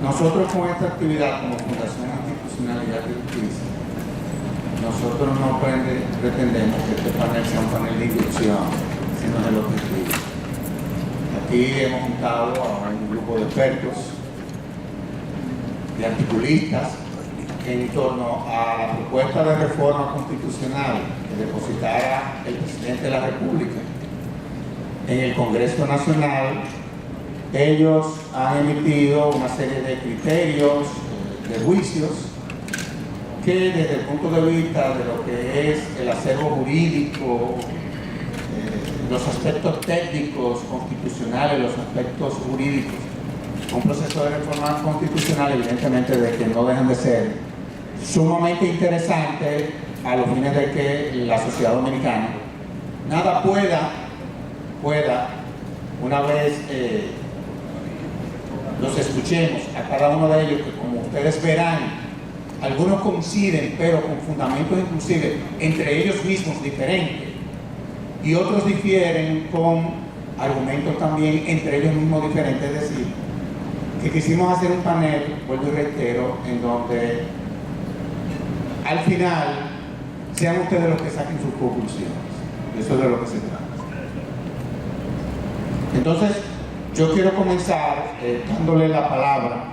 Nosotros con esta actividad como Fundación Institucionalidad y Justicia, nosotros no pretendemos que este panel sea un panel de inducción, sino el objetivo. Aquí hemos juntado a un grupo de expertos, de articulistas, en torno a la propuesta de reforma constitucional que depositara el presidente de la República en el Congreso Nacional. Ellos han emitido una serie de criterios, de juicios, que desde el punto de vista de lo que es el acervo jurídico, los aspectos técnicos constitucionales, los aspectos jurídicos, un proceso de reforma constitucional, evidentemente, de que no dejan de ser sumamente interesante a los fines de que la sociedad dominicana nada pueda, una vez los escuchemos a cada uno de ellos, que como ustedes verán, algunos coinciden, pero con fundamentos inclusive entre ellos mismos diferentes, y otros difieren con argumentos también entre ellos mismos diferentes. Es decir, que quisimos hacer un panel, vuelvo y reitero, en donde al final sean ustedes los que saquen sus conclusiones. Eso es de lo que se trata. Entonces, yo quiero comenzar dándole la palabra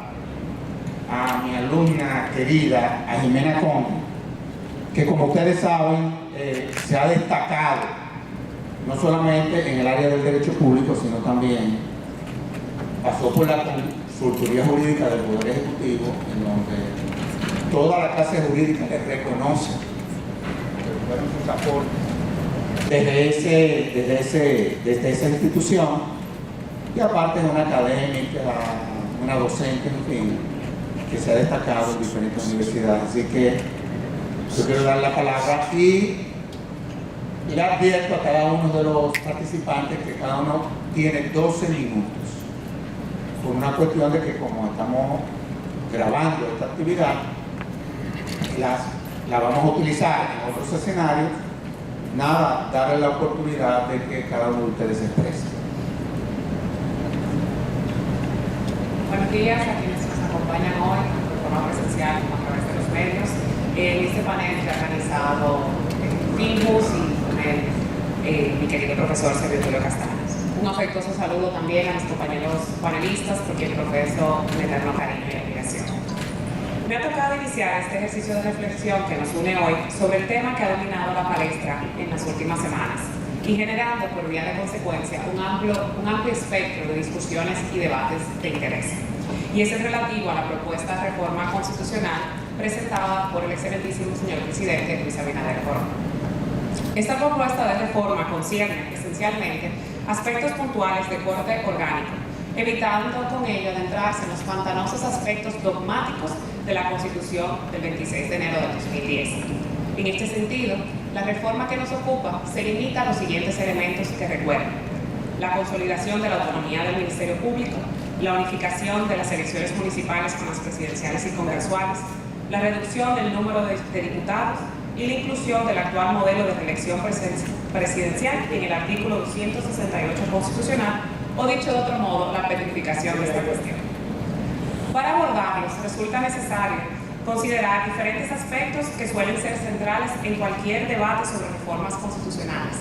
a mi alumna querida, a Jimena Conde, que como ustedes saben, se ha destacado no solamente en el área del derecho público, sino también pasó por la consultoría jurídica del Poder Ejecutivo, en donde toda la clase jurídica le reconoce que fueron sus aportes desde esa institución, y aparte es una académica, una docente, en fin, que se ha destacado en diferentes universidades. Así que yo quiero dar la palabra y le advierto a cada uno de los participantes que cada uno tiene 12 minutos, por una cuestión de que como estamos grabando esta actividad, la vamos a utilizar en otros escenarios. Nada, darle la oportunidad de que cada uno de ustedes se exprese. Buenos días a quienes nos acompañan hoy de forma presencial a través de los medios en este panel que ha organizado FIMUS y mi querido profesor Sergio Tulio Castaños. Un afectuoso saludo también a mis compañeros panelistas, por quien profeso un eterno cariño y admiración. Me ha tocado iniciar este ejercicio de reflexión que nos une hoy sobre el tema que ha dominado la palestra en las últimas semanas y generando por vía de consecuencia un amplio espectro de discusiones y debates de interés. Y ese es relativo a la propuesta de reforma constitucional presentada por el excelentísimo señor presidente Luis Abinader Corona. Esta propuesta de reforma concierne esencialmente aspectos puntuales de corte orgánico, evitando con ello adentrarse en los pantanosos aspectos dogmáticos de la Constitución del 26 de enero de 2010. En este sentido, la reforma que nos ocupa se limita a los siguientes elementos que recuerdan: la consolidación de la autonomía del Ministerio Público, la unificación de las elecciones municipales con las presidenciales y congresuales, la reducción del número de diputados y la inclusión del actual modelo de reelección presidencial en el artículo 268 constitucional, o dicho de otro modo, la petrificación de esta cuestión. Para abordarlos, resulta necesario considerar diferentes aspectos que suelen ser centrales en cualquier debate sobre reformas constitucionales,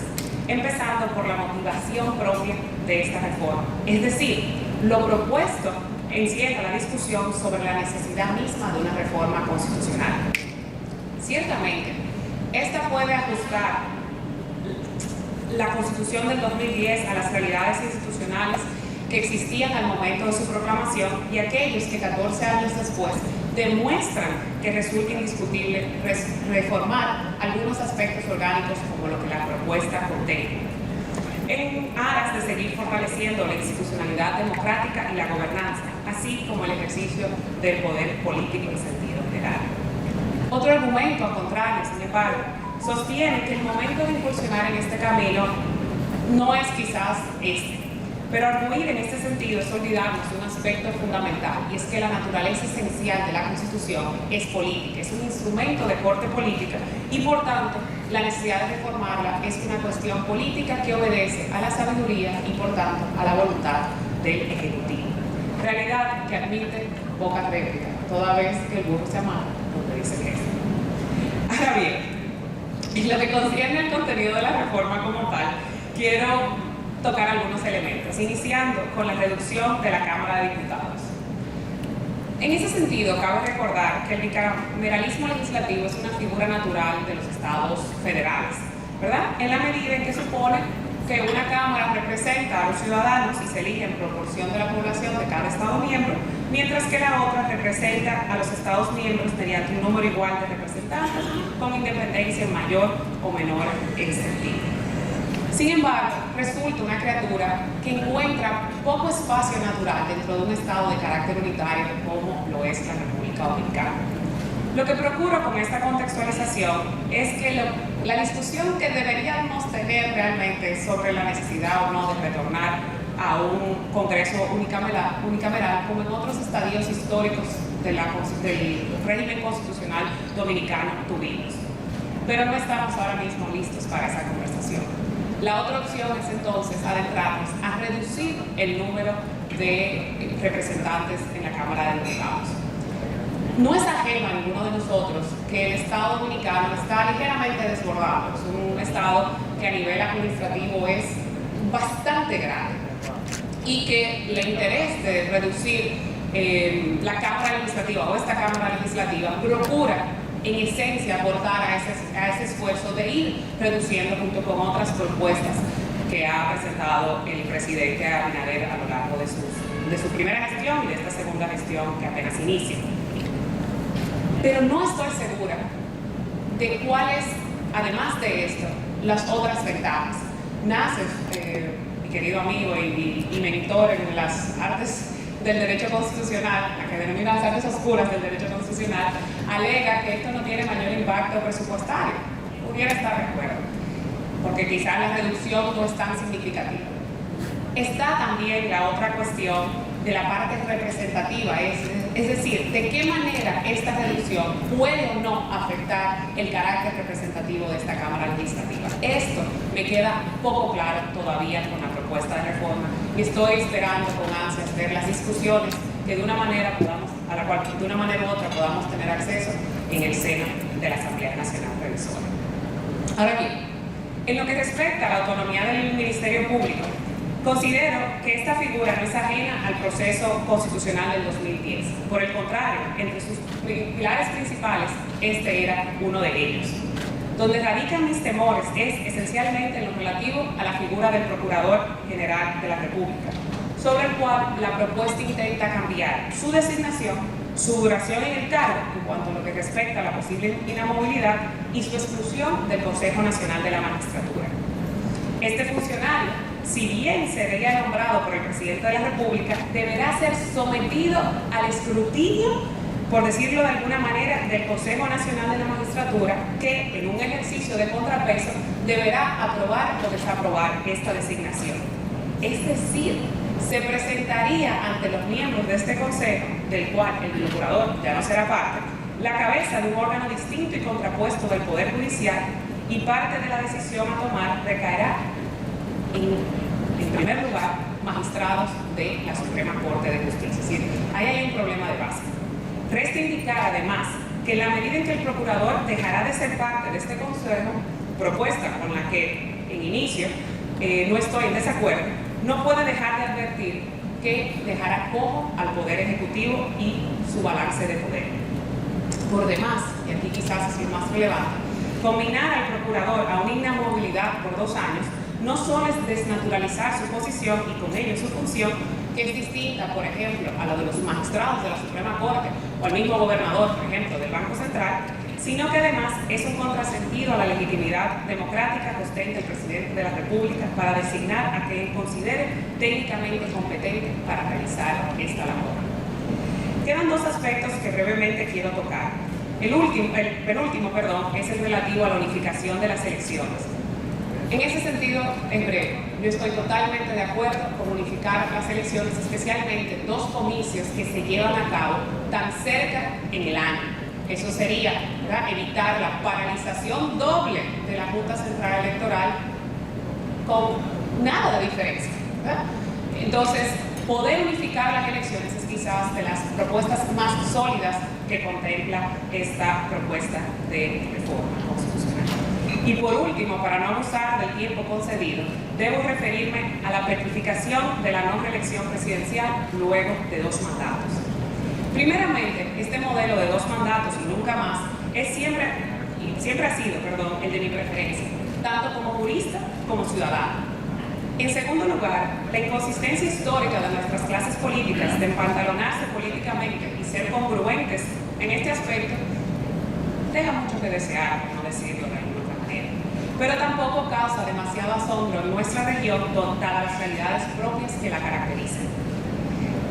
empezando por la motivación propia de esta reforma, es decir, lo propuesto encierra la discusión sobre la necesidad misma de una reforma constitucional. Ciertamente, esta puede ajustar la Constitución del 2010 a las realidades institucionales que existían al momento de su proclamación y aquellos que 14 años después demuestran que resulta indiscutible reformar algunos aspectos orgánicos como lo que la propuesta contiene, en aras de seguir fortaleciendo la institucionalidad democrática y la gobernanza, así como el ejercicio del poder político en sentido general. Otro argumento, al contrario, sin embargo, sostiene que el momento de incursionar en este camino no es quizás este, pero arguir en este sentido es olvidarnos de un aspecto fundamental, y es que la naturaleza esencial de la Constitución es política, es un instrumento de corte política, y por tanto la necesidad de reformarla es una cuestión política que obedece a la sabiduría y por tanto a la voluntad del Ejecutivo. realidad que admite poca réplica, toda vez que el burro se amarra donde dice que es. Ahora bien, en lo que concierne al contenido de la reforma como tal, quiero tocar algunos elementos, iniciando con la reducción de la Cámara de Diputados. En ese sentido, cabe recordar que el bicameralismo legislativo es una figura natural de los estados federales, ¿verdad? En la medida en que supone que una Cámara representa a los ciudadanos y se elige en proporción de la población de cada estado miembro, mientras que la otra representa a los estados miembros mediante un número igual de representantes, con independencia mayor o menor en sentido. Sin embargo, resulta una criatura que encuentra poco espacio natural dentro de un estado de carácter unitario como lo es la República Dominicana. Lo que procuro con esta contextualización es que la discusión que deberíamos tener realmente sobre la necesidad o no de retornar a un Congreso unicameral como en otros estadios históricos del régimen constitucional dominicano tuvimos. Pero no estamos ahora mismo listos para esa conversación. La otra opción es entonces adentrarnos a reducir el número de representantes en la Cámara de Diputados. No es ajeno a ninguno de nosotros que el Estado dominicano está ligeramente desbordado. Es un Estado que a nivel administrativo es bastante grande y que el interés de reducir la Cámara Legislativa o esta Cámara Legislativa procura en esencia aportar a ese esfuerzo de ir reduciendo junto con otras propuestas que ha presentado el presidente Abinader a lo largo de su primera gestión y de esta segunda gestión que apenas inicia. Pero no estoy segura de cuáles, además de esto, las otras ventajas. Naces, mi querido amigo y mentor en las artes del derecho constitucional, la que denomina las artes oscuras del derecho constitucional, alega que esto no tiene mayor impacto presupuestario. Pudiera estar de acuerdo, porque quizás la reducción no es tan significativa. Está también la otra cuestión de la parte representativa, es decir, de qué manera esta reducción puede o no afectar el carácter representativo de esta Cámara Legislativa. Esto me queda poco claro todavía con la propuesta de reforma y estoy esperando con ansias ver las discusiones que de una manera a la cual de una manera u otra podamos tener acceso en el seno de la Asamblea Nacional Revisora. Ahora bien, en lo que respecta a la autonomía del Ministerio Público, considero que esta figura no es ajena al proceso constitucional del 2010. Por el contrario, entre sus pilares principales, este era uno de ellos. Donde radican mis temores es esencialmente en lo relativo a la figura del Procurador General de la República, sobre el cual la propuesta intenta cambiar su designación, su duración en el cargo en cuanto a lo que respecta a la posible inamovilidad y su exclusión del Consejo Nacional de la Magistratura. Este funcionario, si bien sería nombrado por el presidente de la República, deberá ser sometido al escrutinio, por decirlo de alguna manera, del Consejo Nacional de la Magistratura, que en un ejercicio de contrapeso deberá aprobar o desaprobar esta designación. Es decir, se presentaría ante los miembros de este Consejo, del cual el procurador ya no será parte, la cabeza de un órgano distinto y contrapuesto del Poder Judicial, y parte de la decisión a tomar recaerá en primer lugar, magistrados de la Suprema Corte de Justicia. Es decir, ahí hay un problema de base. Resta indicar además que en la medida en que el procurador dejará de ser parte de este consejo, propuesta con la que en inicio no estoy en desacuerdo, no puede dejar de advertir que dejará cojo al Poder Ejecutivo y su balance de poder. Por demás, y aquí quizás es lo más relevante, combinar al procurador a una inamovilidad por 2 años no solo es desnaturalizar su posición y con ello su función, que es distinta, por ejemplo, a la de los magistrados de la Suprema Corte o al mismo gobernador, por ejemplo, del Banco Central, sino que además es un contrasentido a la legitimidad democrática que ostenta el presidente de la República para designar a quien considere técnicamente competente para realizar esta labor. Quedan 2 aspectos que brevemente quiero tocar. El penúltimo, es el relativo a la unificación de las elecciones. En ese sentido, en breve, yo estoy totalmente de acuerdo con unificar las elecciones, especialmente 2 comicios que se llevan a cabo tan cerca en el año. Eso sería, ¿verdad?, evitar la paralización doble de la Junta Central Electoral con nada de diferencia, ¿verdad? Entonces, Poder unificar las elecciones es quizás de las propuestas más sólidas que contempla esta propuesta de reforma constitucional. Y por último, para no abusar del tiempo concedido, debo referirme a la petrificación de la no reelección presidencial luego de 2 mandatos. Primeramente, este modelo de 2 mandatos y nunca más siempre ha sido, el de mi preferencia, tanto como jurista como ciudadano. En segundo lugar, la inconsistencia histórica de nuestras clases políticas de empantalonarse políticamente y ser congruentes en este aspecto deja mucho que desear, por no decirlo de alguna otra manera, pero tampoco causa demasiado asombro en nuestra región dadas las realidades propias que la caracterizan.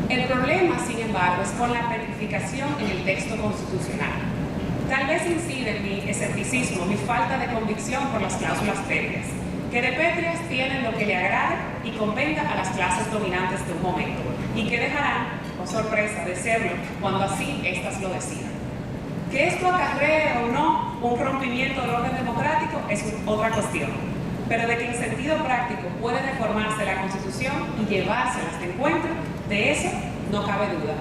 El problema, sin embargo, es con la petrificación en el texto constitucional. Tal vez incide en mi escepticismo, mi falta de convicción por las cláusulas pétreas, que de pétreas tienen lo que le agrade y convenga a las clases dominantes de un momento, y que dejarán, con sorpresa, de serlo cuando así éstas lo decidan. Que esto acarree o no un rompimiento del orden democrático es otra cuestión, pero de que en sentido práctico puede reformarse la Constitución y llevárselas de encuentro, de eso no cabe duda.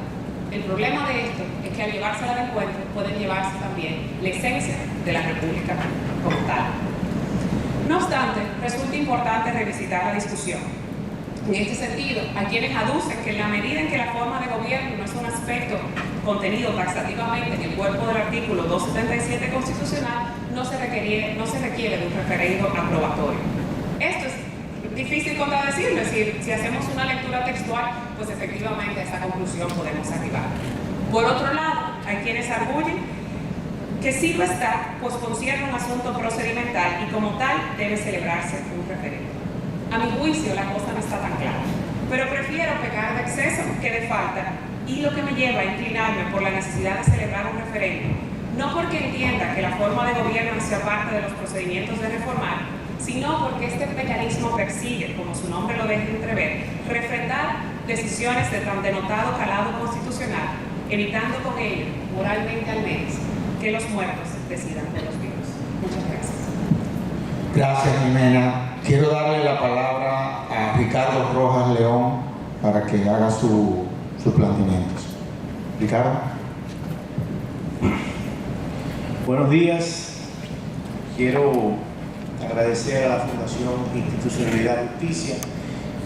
El problema de esto es que al llevársela de encuentro pueden llevarse también la esencia de la República como tal. No obstante, resulta importante revisitar la discusión. En este sentido, hay quienes aducen que en la medida en que la forma de gobierno no es un aspecto contenido taxativamente en el cuerpo del artículo 277 constitucional, no se requiere de un referendo aprobatorio. Esto es difícil contradecirlo, es decir, si hacemos una lectura textual, pues efectivamente a esa conclusión podemos arribar. Por otro lado, hay quienes arguyen que sí lo está, pues concierne un asunto procedimental y como tal debe celebrarse un referendo. A mi juicio la cosa no está tan clara, pero prefiero pecar de exceso que de falta, y lo que me lleva a inclinarme por la necesidad de celebrar un referendo, no porque entienda que la forma de gobierno sea parte de los procedimientos de reformar, sino porque este mecanismo persigue, como su nombre lo deja entrever, refrendar decisiones de tan denotado calado constitucional, evitando con ello, moralmente al menos, que los muertos decidan por los vivos. Muchas gracias. Gracias, Jimena. Quiero darle la palabra a Ricardo Rojas León para que haga sus planteamientos. Ricardo. Buenos días. Quiero agradecer a la Fundación Institucionalidad y Justicia,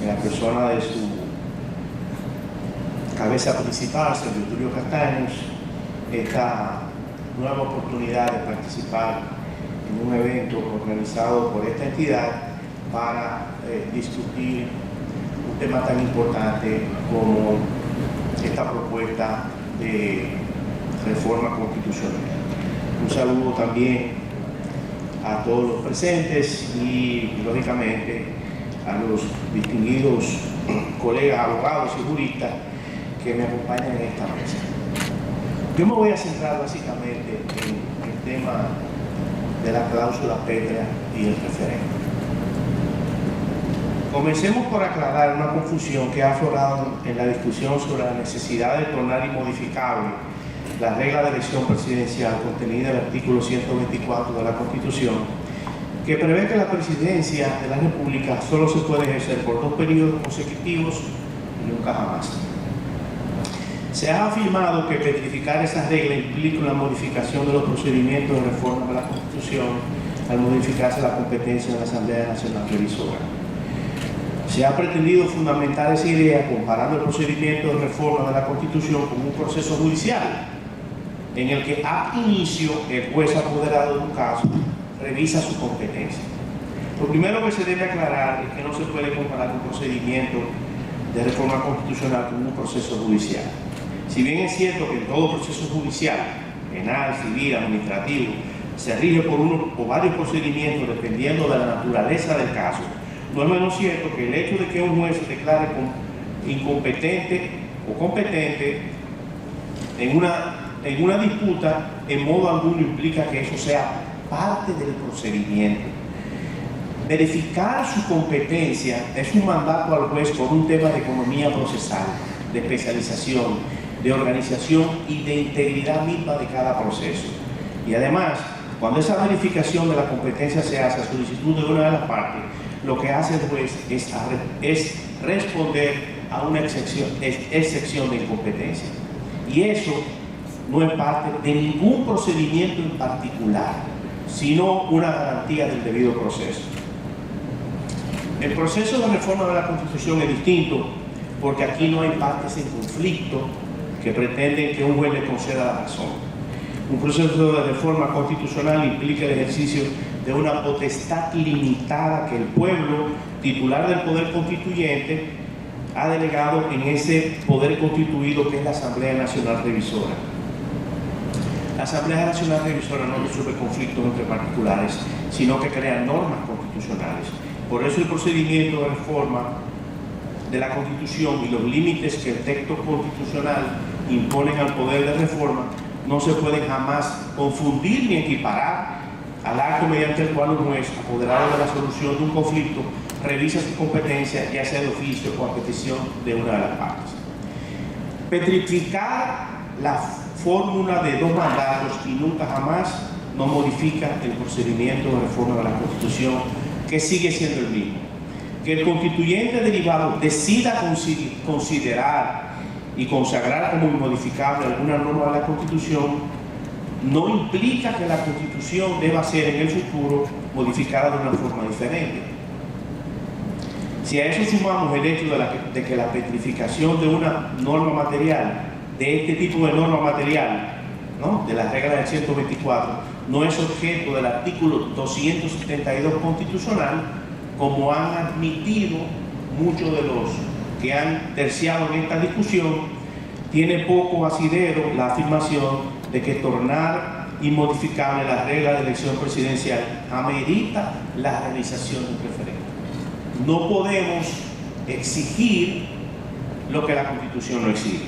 en la persona de su cabeza principal, Sergio Tulio Castaños, esta nueva oportunidad de participar en un evento organizado por esta entidad para discutir un tema tan importante como esta propuesta de reforma constitucional. Un saludo también a todos los presentes y, lógicamente, a los distinguidos colegas abogados y juristas que me acompañan en esta mesa. Yo me voy a centrar básicamente en el tema de la cláusula pétrea y el referendo. Comencemos por aclarar una confusión que ha aflorado en la discusión sobre la necesidad de tornar inmodificable la regla de elección presidencial contenida en el artículo 124 de la Constitución, que prevé que la presidencia de la República solo se puede ejercer por 2 periodos consecutivos y nunca jamás. Se ha afirmado que petrificar esa regla implica una modificación de los procedimientos de reforma de la Constitución al modificarse la competencia de la Asamblea Nacional Revisora. Se ha pretendido fundamentar esa idea comparando el procedimiento de reforma de la Constitución con un proceso judicial en el que a inicio el juez apoderado de un caso revisa su competencia. Lo primero que se debe aclarar es que no se puede comparar un procedimiento de reforma constitucional con un proceso judicial. Si bien es cierto que en todo proceso judicial, penal, civil, administrativo, se rige por uno o varios procedimientos dependiendo de la naturaleza del caso, no es menos cierto que el hecho de que un juez se declare incompetente o competente en una disputa en modo alguno implica que eso sea parte del procedimiento. Verificar su competencia es un mandato al juez por un tema de economía procesal, de especialización, de organización y de integridad misma de cada proceso. Y además, cuando esa verificación de la competencia se hace a solicitud de una de las partes, lo que hace el juez es responder a una excepción de incompetencia. Y eso no es parte de ningún procedimiento en particular, sino una garantía del debido proceso. El proceso de reforma de la Constitución es distinto porque aquí no hay partes en conflicto que pretenden que un juez le conceda la razón. Un proceso de reforma constitucional implica el ejercicio de una potestad limitada que el pueblo, titular del poder constituyente, ha delegado en ese poder constituido que es la Asamblea Nacional Revisora. La Asamblea Nacional Revisora no resuelve conflictos entre particulares, sino que crea normas constitucionales. Por eso el procedimiento de reforma de la Constitución y los límites que el texto constitucional imponen al poder de reforma no se pueden jamás confundir ni equiparar al acto mediante el cual un juez, apoderado de la solución de un conflicto, revisa su competencia, ya sea de oficio o a petición de una de las partes. Petrificar la fórmula de 2 mandatos y nunca jamás no modifica el procedimiento de reforma de la Constitución, que sigue siendo el mismo. Que el constituyente derivado decida considerar y consagrar como inmodificable alguna norma de la Constitución no implica que la Constitución deba ser en el futuro modificada de una forma diferente. Si a eso sumamos el hecho de que la petrificación de una norma material, de este tipo de norma material, ¿no?, de las reglas del 124, no es objeto del artículo 272 constitucional, como han admitido muchos de los que han terciado en esta discusión, tiene poco asidero la afirmación de que tornar inmodificable las reglas de elección presidencial amerita la realización de un referéndum. No podemos exigir lo que la Constitución no exige.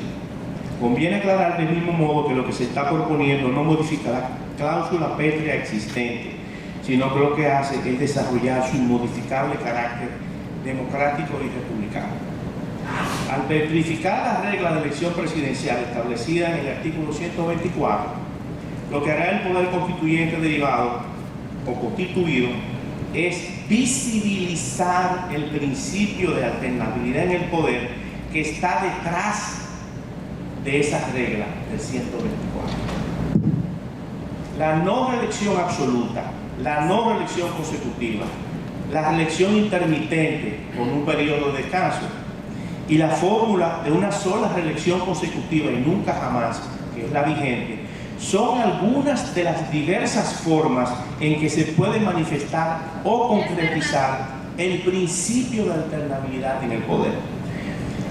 Conviene aclarar del mismo modo que lo que se está proponiendo no modifica la cláusula pétrea existente, sino que lo que hace es desarrollar su inmodificable carácter democrático y republicano. Al petrificar las reglas de elección presidencial establecidas en el artículo 124, lo que hará el poder constituyente derivado o constituido es visibilizar el principio de alternabilidad en el poder que está detrás de esas reglas del 124. La no reelección absoluta, la no reelección consecutiva, la reelección intermitente con un periodo de descanso y la fórmula de una sola reelección consecutiva y nunca jamás, que es la vigente, son algunas de las diversas formas en que se puede manifestar o concretizar el principio de alternabilidad en el poder.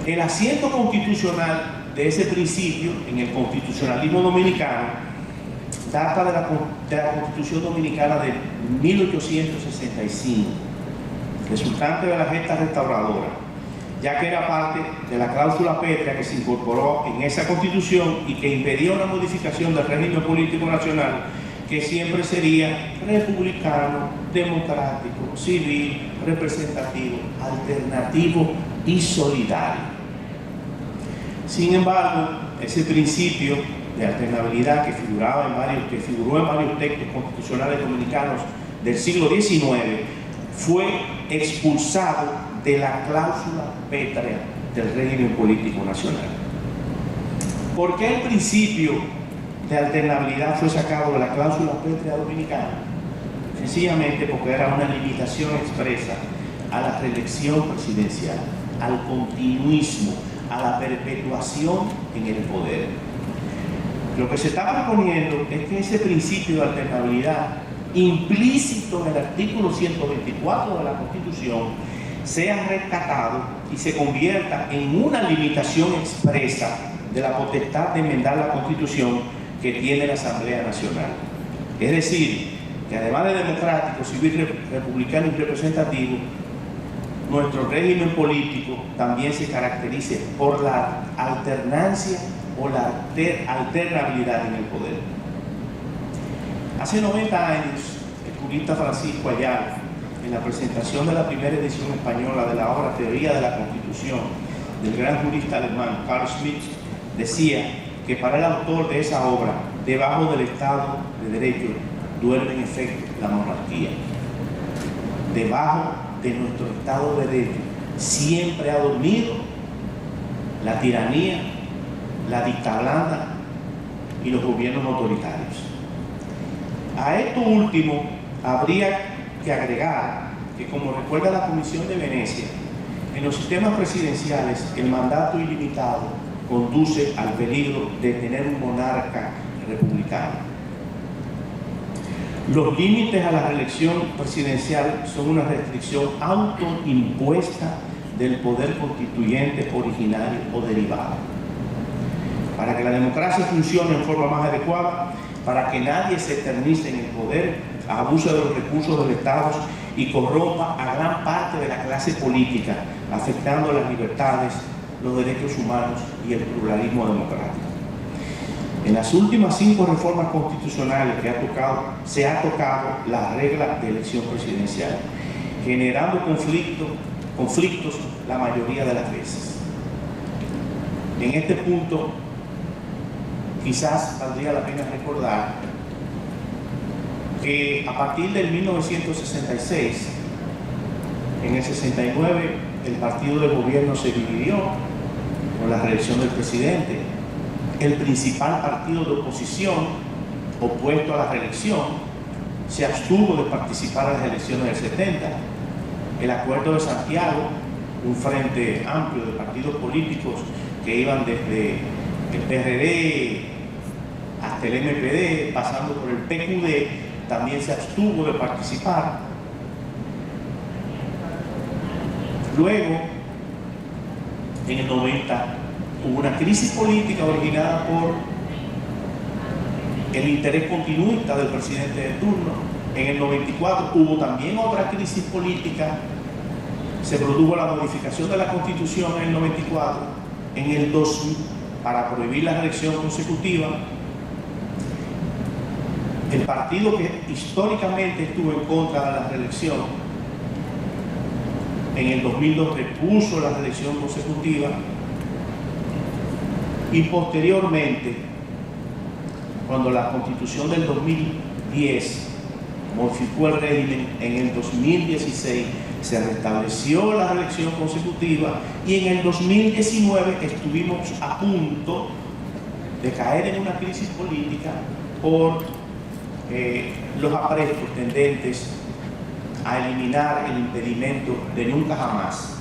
El asiento constitucional de ese principio en el constitucionalismo dominicano data de la Constitución Dominicana de 1865, resultante de la gesta restauradora, ya que era parte de la cláusula pétrea que se incorporó en esa Constitución y que impedía una modificación del régimen político nacional que siempre sería republicano, democrático, civil, representativo, alternativo y solidario. Sin embargo, ese principio de alternabilidad que figuró en varios textos constitucionales dominicanos del siglo XIX fue expulsado de la cláusula pétrea del régimen político nacional. ¿Por qué el principio de alternabilidad fue sacado de la cláusula pétrea dominicana? Sencillamente porque era una limitación expresa a la reelección presidencial, al continuismo, a la perpetuación en el poder. Lo que se está proponiendo es que ese principio de alternabilidad, implícito en el artículo 124 de la Constitución, sea rescatado y se convierta en una limitación expresa de la potestad de enmendar la Constitución que tiene la Asamblea Nacional. Es decir, que además de democrático, civil, republicano y representativo, nuestro régimen político también se caracterice por la alternancia o la alternabilidad en el poder. Hace 90 años, el jurista Francisco Ayala, en la presentación de la primera edición española de la obra Teoría de la Constitución del gran jurista alemán Carl Schmitt, decía que para el autor de esa obra, debajo del Estado de Derecho duerme en efecto la monarquía. Debajo de nuestro Estado de Derecho siempre ha dormido la tiranía, la dictablanda y los gobiernos autoritarios. A esto último habría que agregar que, como recuerda la Comisión de Venecia, en los sistemas presidenciales el mandato ilimitado conduce al peligro de tener un monarca republicano. Los límites a la reelección presidencial son una restricción autoimpuesta del poder constituyente originario o derivado. Para que la democracia funcione en forma más adecuada, para que nadie se eternice en el poder, abuse de los recursos del Estado y corrompa a gran parte de la clase política, afectando las libertades, los derechos humanos y el pluralismo democrático. En las últimas 5 reformas constitucionales que se ha tocado la regla de elección presidencial, generando conflictos la mayoría de las veces. En este punto, quizás valdría la pena recordar que a partir del 1966, en el 69, el partido de gobierno se dividió con la reelección del presidente. El principal partido de oposición, opuesto a la reelección, se abstuvo de participar en las elecciones del 70. El Acuerdo de Santiago, un frente amplio de partidos políticos que iban desde el PRD hasta el MPD, pasando por el PQD, también se abstuvo de participar. Luego, en el 90, hubo una crisis política originada por el interés continuista del presidente de turno. En el 94 hubo también otra crisis política. Se produjo la modificación de la Constitución en el 94. En el 2000, para prohibir la reelección consecutiva, el partido que históricamente estuvo en contra de la reelección, en el 2002 repuso la reelección consecutiva. Y posteriormente, cuando la Constitución del 2010 modificó el régimen, en el 2016 se restableció la reelección consecutiva y en el 2019 estuvimos a punto de caer en una crisis política por los aprestos tendentes a eliminar el impedimento de nunca jamás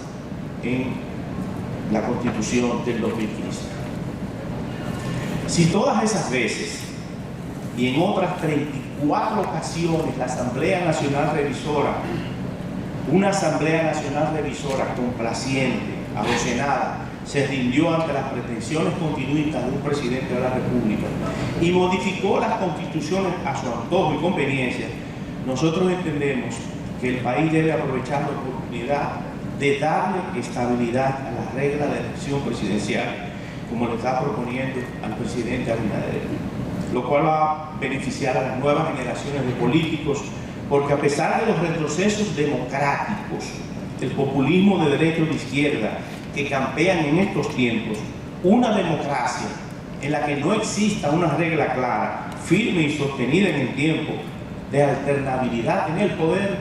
en la Constitución del 2015. Si todas esas veces y en otras 34 ocasiones la Asamblea Nacional Revisora, una Asamblea Nacional Revisora complaciente, abocenada, se rindió ante las pretensiones continuistas de un presidente de la República y modificó las constituciones a su antojo y conveniencia, nosotros entendemos que el país debe aprovechar la oportunidad de darle estabilidad a la regla de elección presidencial, como le está proponiendo al presidente Abinader, lo cual va a beneficiar a las nuevas generaciones de políticos, porque a pesar de los retrocesos democráticos, el populismo de derecha o de izquierda que campean en estos tiempos, una democracia en la que no exista una regla clara, firme y sostenida en el tiempo, de alternabilidad en el poder,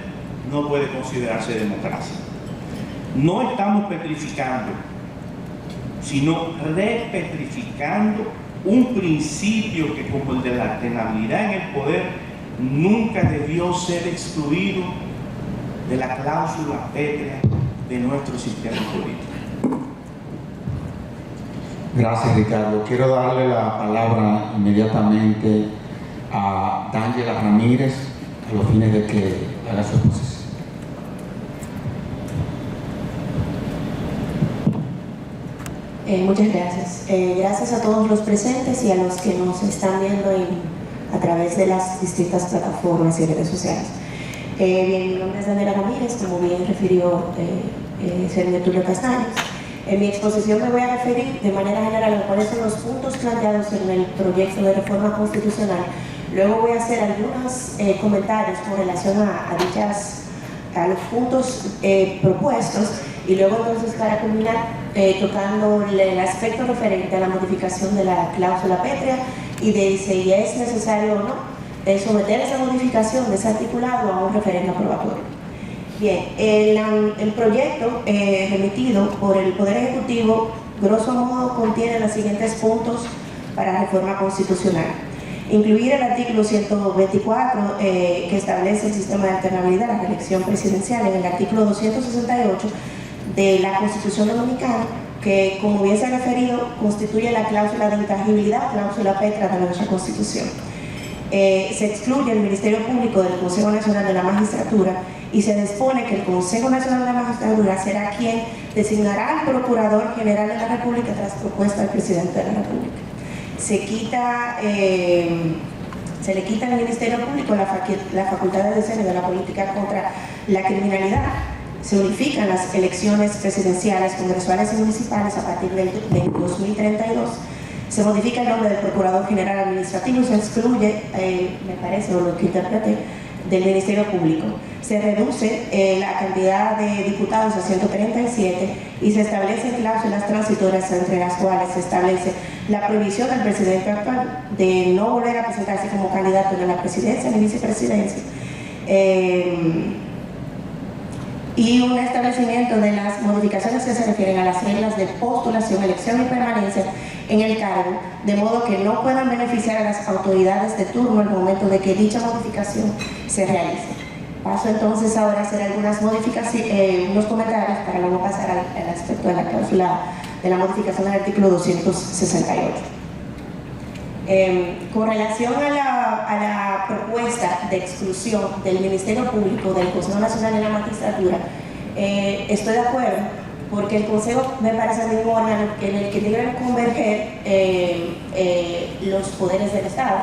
no puede considerarse democracia. No estamos petrificando, sino repetrificando un principio que, como el de la alternabilidad en el poder, nunca debió ser excluido de la cláusula pétrea de nuestro sistema político. Gracias, Ricardo. Quiero darle la palabra inmediatamente a D'Angela Ramírez a los fines de que haga su exposición. Muchas gracias. Gracias a todos los presentes y a los que nos están viendo a través de las distintas plataformas y redes sociales. Bien, mi nombre es D'Angela Ramírez, como bien refirió Sergio Tulio Castaños. En mi exposición me voy a referir de manera general a cuáles son los puntos planteados en el proyecto de reforma constitucional. Luego voy a hacer algunos comentarios con relación a los puntos propuestos y luego entonces para culminar tocando el aspecto referente a la modificación de la cláusula pétrea y de si es necesario o no someter esa modificación de ese articulado a un referendo aprobatorio. Bien, el proyecto remitido por el Poder Ejecutivo grosso modo contiene los siguientes puntos para reforma constitucional. Incluir el artículo 124 que establece el sistema de alternabilidad a la reelección presidencial en el artículo 268 de la Constitución Dominicana, que, como bien se ha referido, constituye la cláusula de intangibilidad, cláusula petra de nuestra Constitución. Se excluye el Ministerio Público del Consejo Nacional de la Magistratura y se dispone que el Consejo Nacional de la Magistratura será quien designará al Procurador General de la República tras propuesta del Presidente de la República. Se le quita al Ministerio Público la facultad de diseño de la política contra la criminalidad. Se unifican las elecciones presidenciales, congresuales y municipales a partir del 2032. Se modifica el nombre del Procurador General Administrativo y se excluye, me parece, o lo que interprete, del Ministerio Público. Se reduce la cantidad de diputados a 137 y se establecen cláusulas transitorias entre las cuales se establece la prohibición del presidente actual de no volver a presentarse como candidato en la presidencia ni vicepresidencia. Y un establecimiento de las modificaciones que se refieren a las reglas de postulación, elección y permanencia en el cargo, de modo que no puedan beneficiar a las autoridades de turno al momento de que dicha modificación se realice. Paso entonces ahora a hacer algunas modificaciones, unos comentarios para luego pasar al aspecto de la cláusula de la modificación del artículo 268. Con relación a la propuesta de exclusión del Ministerio Público del Consejo Nacional de la Magistratura, estoy de acuerdo, porque el Consejo me parece a mí un órgano en el que deben converger los poderes del Estado.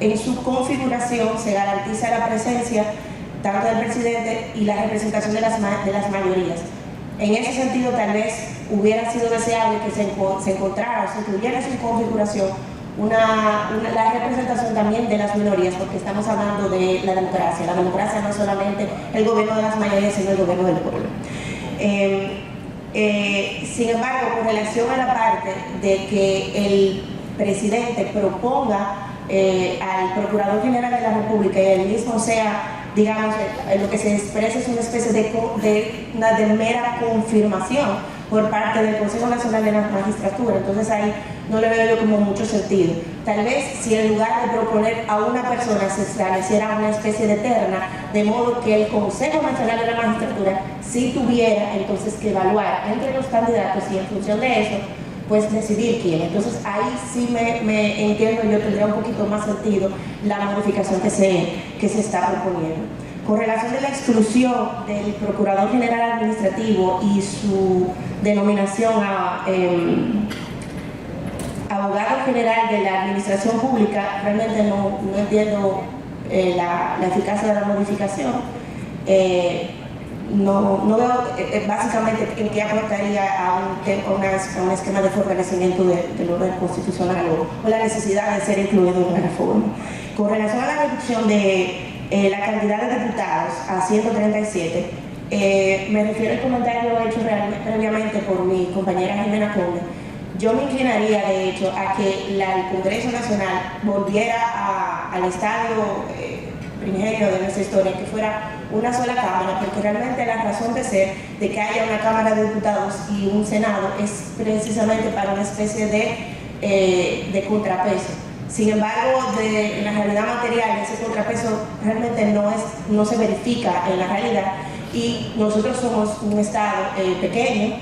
En su configuración se garantiza la presencia tanto del presidente y la representación de las mayorías. En ese sentido, tal vez hubiera sido deseable que se encontrara o se incluyera en su configuración la representación también de las minorías, porque estamos hablando de la democracia. La democracia no es solamente el gobierno de las mayorías, sino el gobierno del pueblo. Sin embargo, con relación a la parte de que el presidente proponga al Procurador General de la República y él mismo sea, digamos, lo que se expresa es una especie de mera confirmación por parte del Consejo Nacional de la Magistratura. Entonces ahí no le veo yo como mucho sentido. Tal vez si en lugar de proponer a una persona se estableciera una especie de terna, de modo que el Consejo Nacional de la Magistratura sí tuviera entonces que evaluar entre los candidatos y en función de eso pues decidir quién. Entonces ahí sí me entiendo, yo tendría un poquito más sentido la modificación que se está proponiendo. Con relación de la exclusión del Procurador General Administrativo y su denominación a abogado general de la Administración Pública, realmente no entiendo la eficacia de la modificación. No veo básicamente en qué aportaría a un esquema de fortalecimiento del orden constitucional o la necesidad de ser incluido en la reforma. Con relación a la reducción de la cantidad de diputados a 137, me refiero al comentario hecho previamente por mi compañera Jimena Conde. Yo me inclinaría, de hecho, a que el Congreso Nacional volviera al estadio primigenio de nuestra historia, que fuera una sola Cámara, porque realmente la razón de ser de que haya una Cámara de Diputados y un Senado es precisamente para una especie de contrapeso. Sin embargo, en la realidad material, ese contrapeso realmente no se verifica en la realidad, y nosotros somos un Estado pequeño,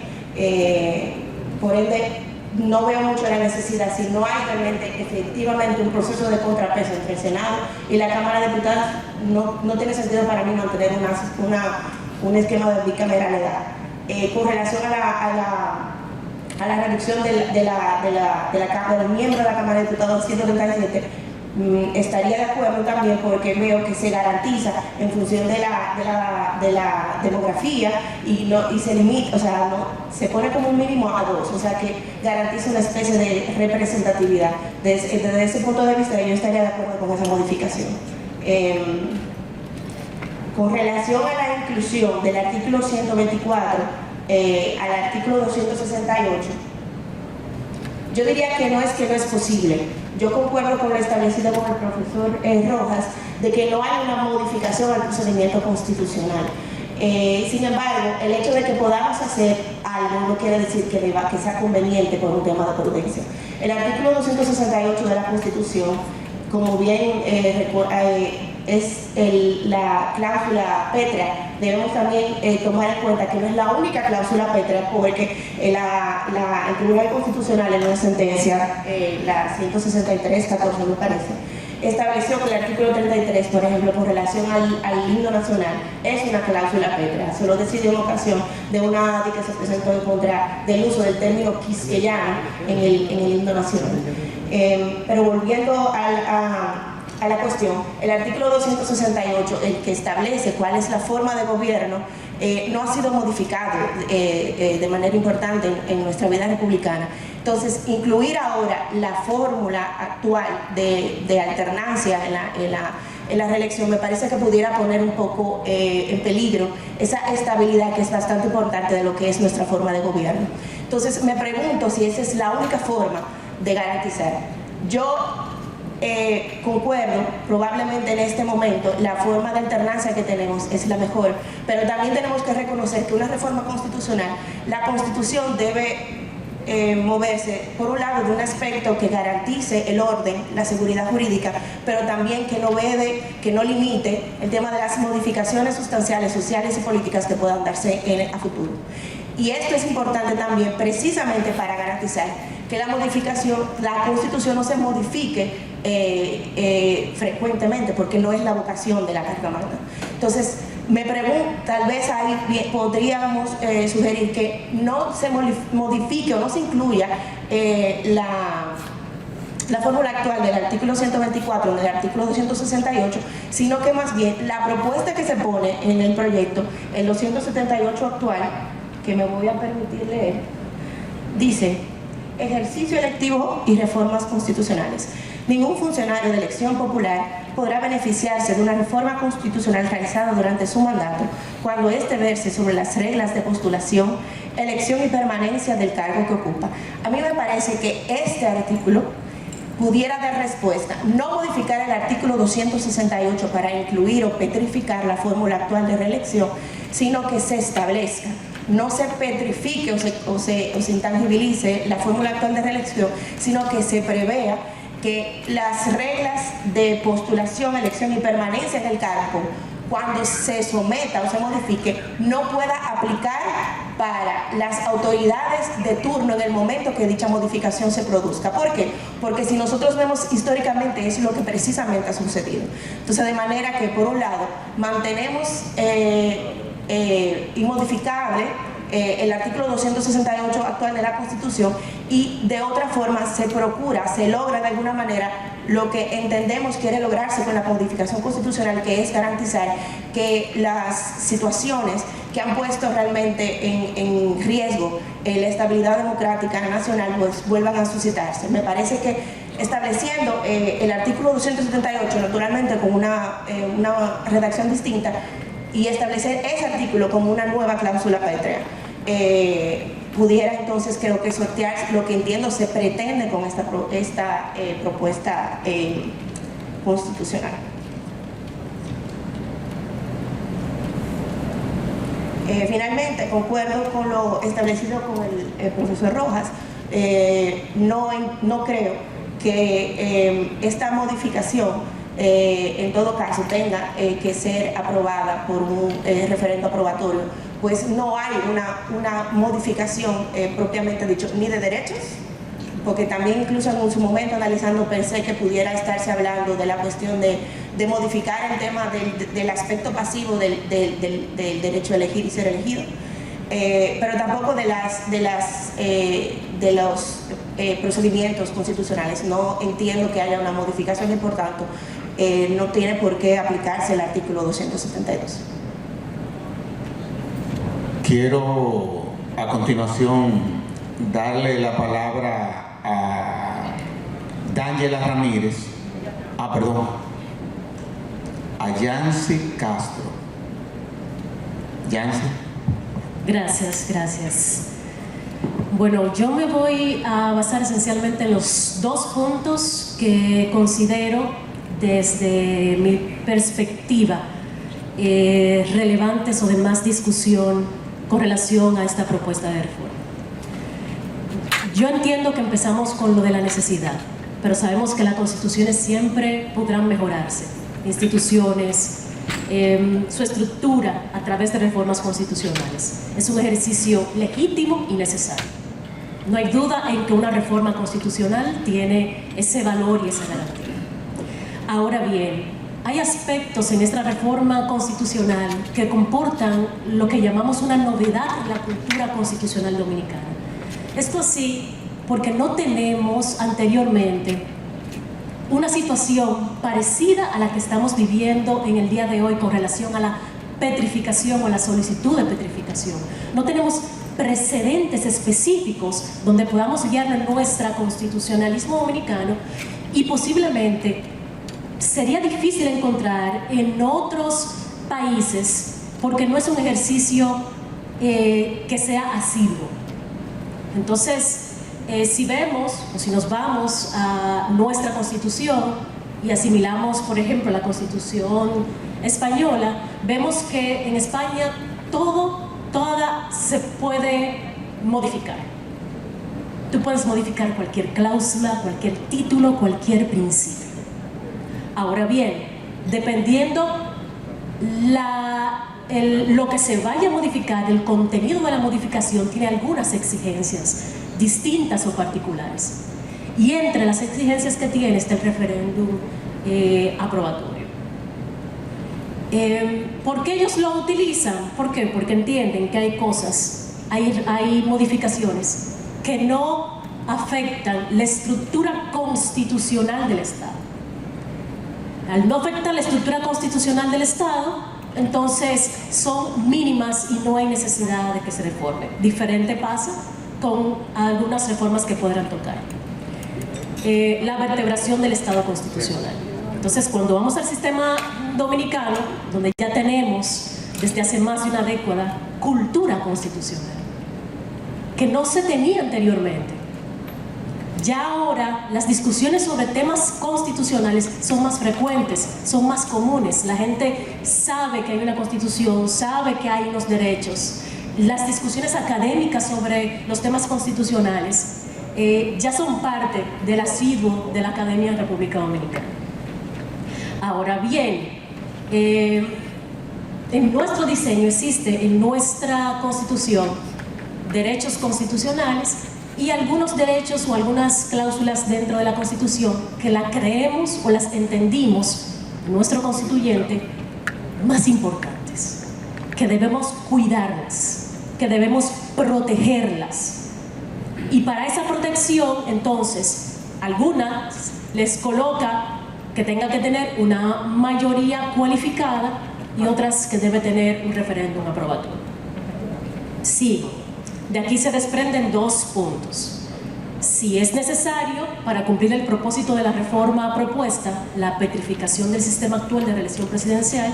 por ende no veo mucho la necesidad, si no hay realmente efectivamente un proceso de contrapeso entre el Senado y la Cámara de Diputados, no tiene sentido para mí mantener un esquema de bicameralidad. Con relación a la reducción del miembro de la Cámara de Diputados 137, estaría de acuerdo también, porque veo que se garantiza en función de la demografía y se limita, o sea, se pone como un mínimo a 2, o sea que garantiza una especie de representatividad. Desde ese punto de vista yo estaría de acuerdo con esa modificación. Con relación a la inclusión del artículo 124 al artículo 268, yo diría que no es posible. Yo concuerdo con lo establecido por el profesor Rojas de que no hay una modificación al procedimiento constitucional. Sin embargo, el hecho de que podamos hacer algo no quiere decir que sea conveniente por un tema de prudencia. El artículo 268 de la Constitución, como bien es la cláusula pétrea, debemos también tomar en cuenta que no es la única cláusula pétrea, porque el Tribunal Constitucional en una sentencia, la 163-14 me parece, estableció que el artículo 33, por ejemplo, con relación al himno nacional, es una cláusula pétrea. Se lo decidió en ocasión de una ADI que se presentó en contra del uso del término quisqueyano en el himno nacional. Pero volviendo a la cuestión, el artículo 268, el que establece cuál es la forma de gobierno, no ha sido modificado de manera importante en nuestra vida republicana. Entonces, incluir ahora la fórmula actual de alternancia en la reelección me parece que pudiera poner un poco en peligro esa estabilidad que es bastante importante de lo que es nuestra forma de gobierno. Entonces, me pregunto si esa es la única forma de garantizar. Yo concuerdo, probablemente en este momento la forma de alternancia que tenemos es la mejor, pero también tenemos que reconocer que una reforma constitucional, la Constitución debe moverse, por un lado, de un aspecto que garantice el orden, la seguridad jurídica, pero también que no limite el tema de las modificaciones sustanciales, sociales y políticas que puedan darse a futuro. Y esto es importante también precisamente para garantizar que la Constitución no se modifique frecuentemente, porque no es la vocación de la Carta Magna. Entonces, me pregunto, tal vez ahí podríamos sugerir que no se modifique o no se incluya la fórmula actual del artículo 124 del artículo 268, sino que más bien la propuesta que se pone en el proyecto, el 278 actual, que me voy a permitir leer, dice: ejercicio electivo y reformas constitucionales. Ningún funcionario de elección popular podrá beneficiarse de una reforma constitucional realizada durante su mandato cuando éste verse sobre las reglas de postulación, elección y permanencia del cargo que ocupa. A mí me parece que este artículo pudiera dar respuesta, no modificar el artículo 268 para incluir o petrificar la fórmula actual de reelección, sino que se establezca, no se petrifique o se intangibilice la fórmula actual de reelección, sino que se prevea que las reglas de postulación, elección y permanencia en el cargo, cuando se someta o se modifique, no pueda aplicar para las autoridades de turno en el momento que dicha modificación se produzca. ¿Por qué? Porque si nosotros vemos históricamente, es lo que precisamente ha sucedido. Entonces, de manera que, por un lado, mantenemos inmodificable el artículo 268 actual de la Constitución, y de otra forma se logra de alguna manera lo que entendemos quiere lograrse con la modificación constitucional, que es garantizar que las situaciones que han puesto realmente en riesgo la estabilidad democrática nacional pues vuelvan a suscitarse. Me parece que estableciendo el artículo 278 naturalmente con una redacción distinta, y establecer ese artículo como una nueva cláusula pétrea, pudiera entonces, creo que sortear lo que entiendo se pretende con esta propuesta constitucional. Finalmente, concuerdo con lo establecido con el profesor Rojas. No creo que esta modificación en todo caso tenga que ser aprobada por un referendo aprobatorio, pues no hay una modificación propiamente dicho ni de derechos, porque también incluso en su momento analizando pensé que pudiera estarse hablando de la cuestión de modificar el tema del aspecto pasivo del derecho a elegir y ser elegido, pero tampoco de los procedimientos constitucionales. No entiendo que haya una modificación y por tanto no tiene por qué aplicarse el artículo 272. Quiero a continuación darle la palabra a D'Angela Ramírez, a Yancy Castro. Yancy. Gracias. Bueno, yo me voy a basar esencialmente en los dos puntos que considero desde mi perspectiva relevantes o de más discusión con relación a esta propuesta de reforma. Yo entiendo que empezamos con lo de la necesidad, pero sabemos que las constituciones siempre podrán mejorarse, instituciones, su estructura a través de reformas constitucionales. Es un ejercicio legítimo y necesario. No hay duda en que una reforma constitucional tiene ese valor y esa garantía. Ahora bien, hay aspectos en esta reforma constitucional que comportan lo que llamamos una novedad en la cultura constitucional dominicana. Esto así porque no tenemos anteriormente una situación parecida a la que estamos viviendo en el día de hoy con relación a la petrificación o la solicitud de petrificación. No tenemos precedentes específicos donde podamos guiar nuestro constitucionalismo dominicano, y posiblemente sería difícil encontrar en otros países porque no es un ejercicio que sea asiduo. Entonces, si vemos o si nos vamos a nuestra Constitución y asimilamos, por ejemplo, la Constitución española, vemos que en España toda se puede modificar. Tú puedes modificar cualquier cláusula, cualquier título, cualquier principio. Ahora bien, dependiendo lo que se vaya a modificar, el contenido de la modificación tiene algunas exigencias distintas o particulares. Y entre las exigencias que tiene está el referéndum aprobatorio. ¿Por qué ellos lo utilizan? ¿Por qué? Porque entienden que hay cosas, hay modificaciones que no afectan la estructura constitucional del Estado. Al no afectar la estructura constitucional del Estado, entonces son mínimas y no hay necesidad de que se reforme. Diferente pasa con algunas reformas que podrán tocar. La vertebración del Estado constitucional. Entonces, cuando vamos al sistema dominicano, donde ya tenemos desde hace más de una década cultura constitucional, que no se tenía anteriormente. Ya ahora las discusiones sobre temas constitucionales son más frecuentes, son más comunes. La gente sabe que hay una constitución, sabe que hay unos derechos. Las discusiones académicas sobre los temas constitucionales ya son parte del asiduo de la Academia en República Dominicana. Ahora bien, en nuestro diseño existe en nuestra Constitución derechos constitucionales y algunos derechos o algunas cláusulas dentro de la Constitución que la creemos o las entendimos, nuestro constituyente, más importantes, que debemos cuidarlas, que debemos protegerlas. Y para esa protección, entonces, algunas les coloca que tenga que tener una mayoría cualificada y otras que debe tener un referéndum aprobatorio. Sigo. De aquí se desprenden dos puntos. Si es necesario, para cumplir el propósito de la reforma propuesta, la petrificación del sistema actual de reelección presidencial,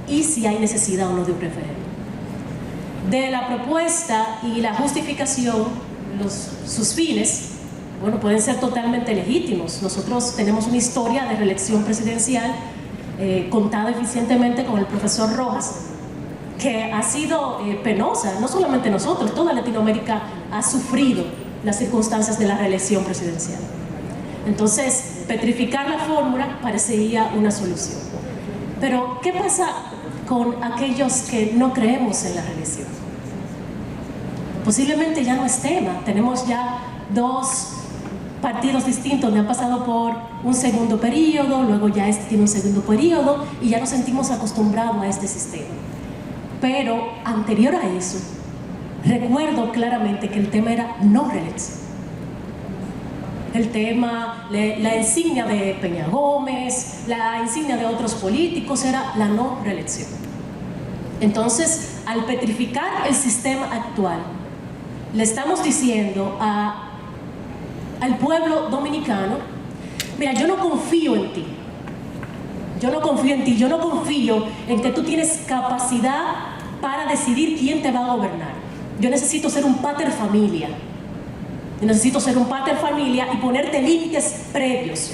y si hay necesidad o no de un referéndum. De la propuesta y la justificación, sus fines, bueno, pueden ser totalmente legítimos. Nosotros tenemos una historia de reelección presidencial contada eficientemente con el profesor Rojas, que ha sido penosa. No solamente nosotros, toda Latinoamérica ha sufrido las circunstancias de la reelección presidencial. Entonces, petrificar la fórmula parecería una solución. Pero, ¿qué pasa con aquellos que no creemos en la reelección? Posiblemente ya no es tema. Tenemos ya dos partidos distintos que han pasado por un segundo periodo, luego ya este tiene un segundo periodo y ya nos sentimos acostumbrados a este sistema. Pero anterior a eso, recuerdo claramente que el tema era no reelección. El tema, la insignia de Peña Gómez, la insignia de otros políticos era la no reelección. Entonces, al petrificar el sistema actual, le estamos diciendo al pueblo dominicano: mira, yo no confío en ti. Yo no confío en ti, yo no confío en que tú tienes capacidad para decidir quién te va a gobernar. Yo necesito ser un pater familia. Yo necesito ser un pater familia y ponerte límites previos.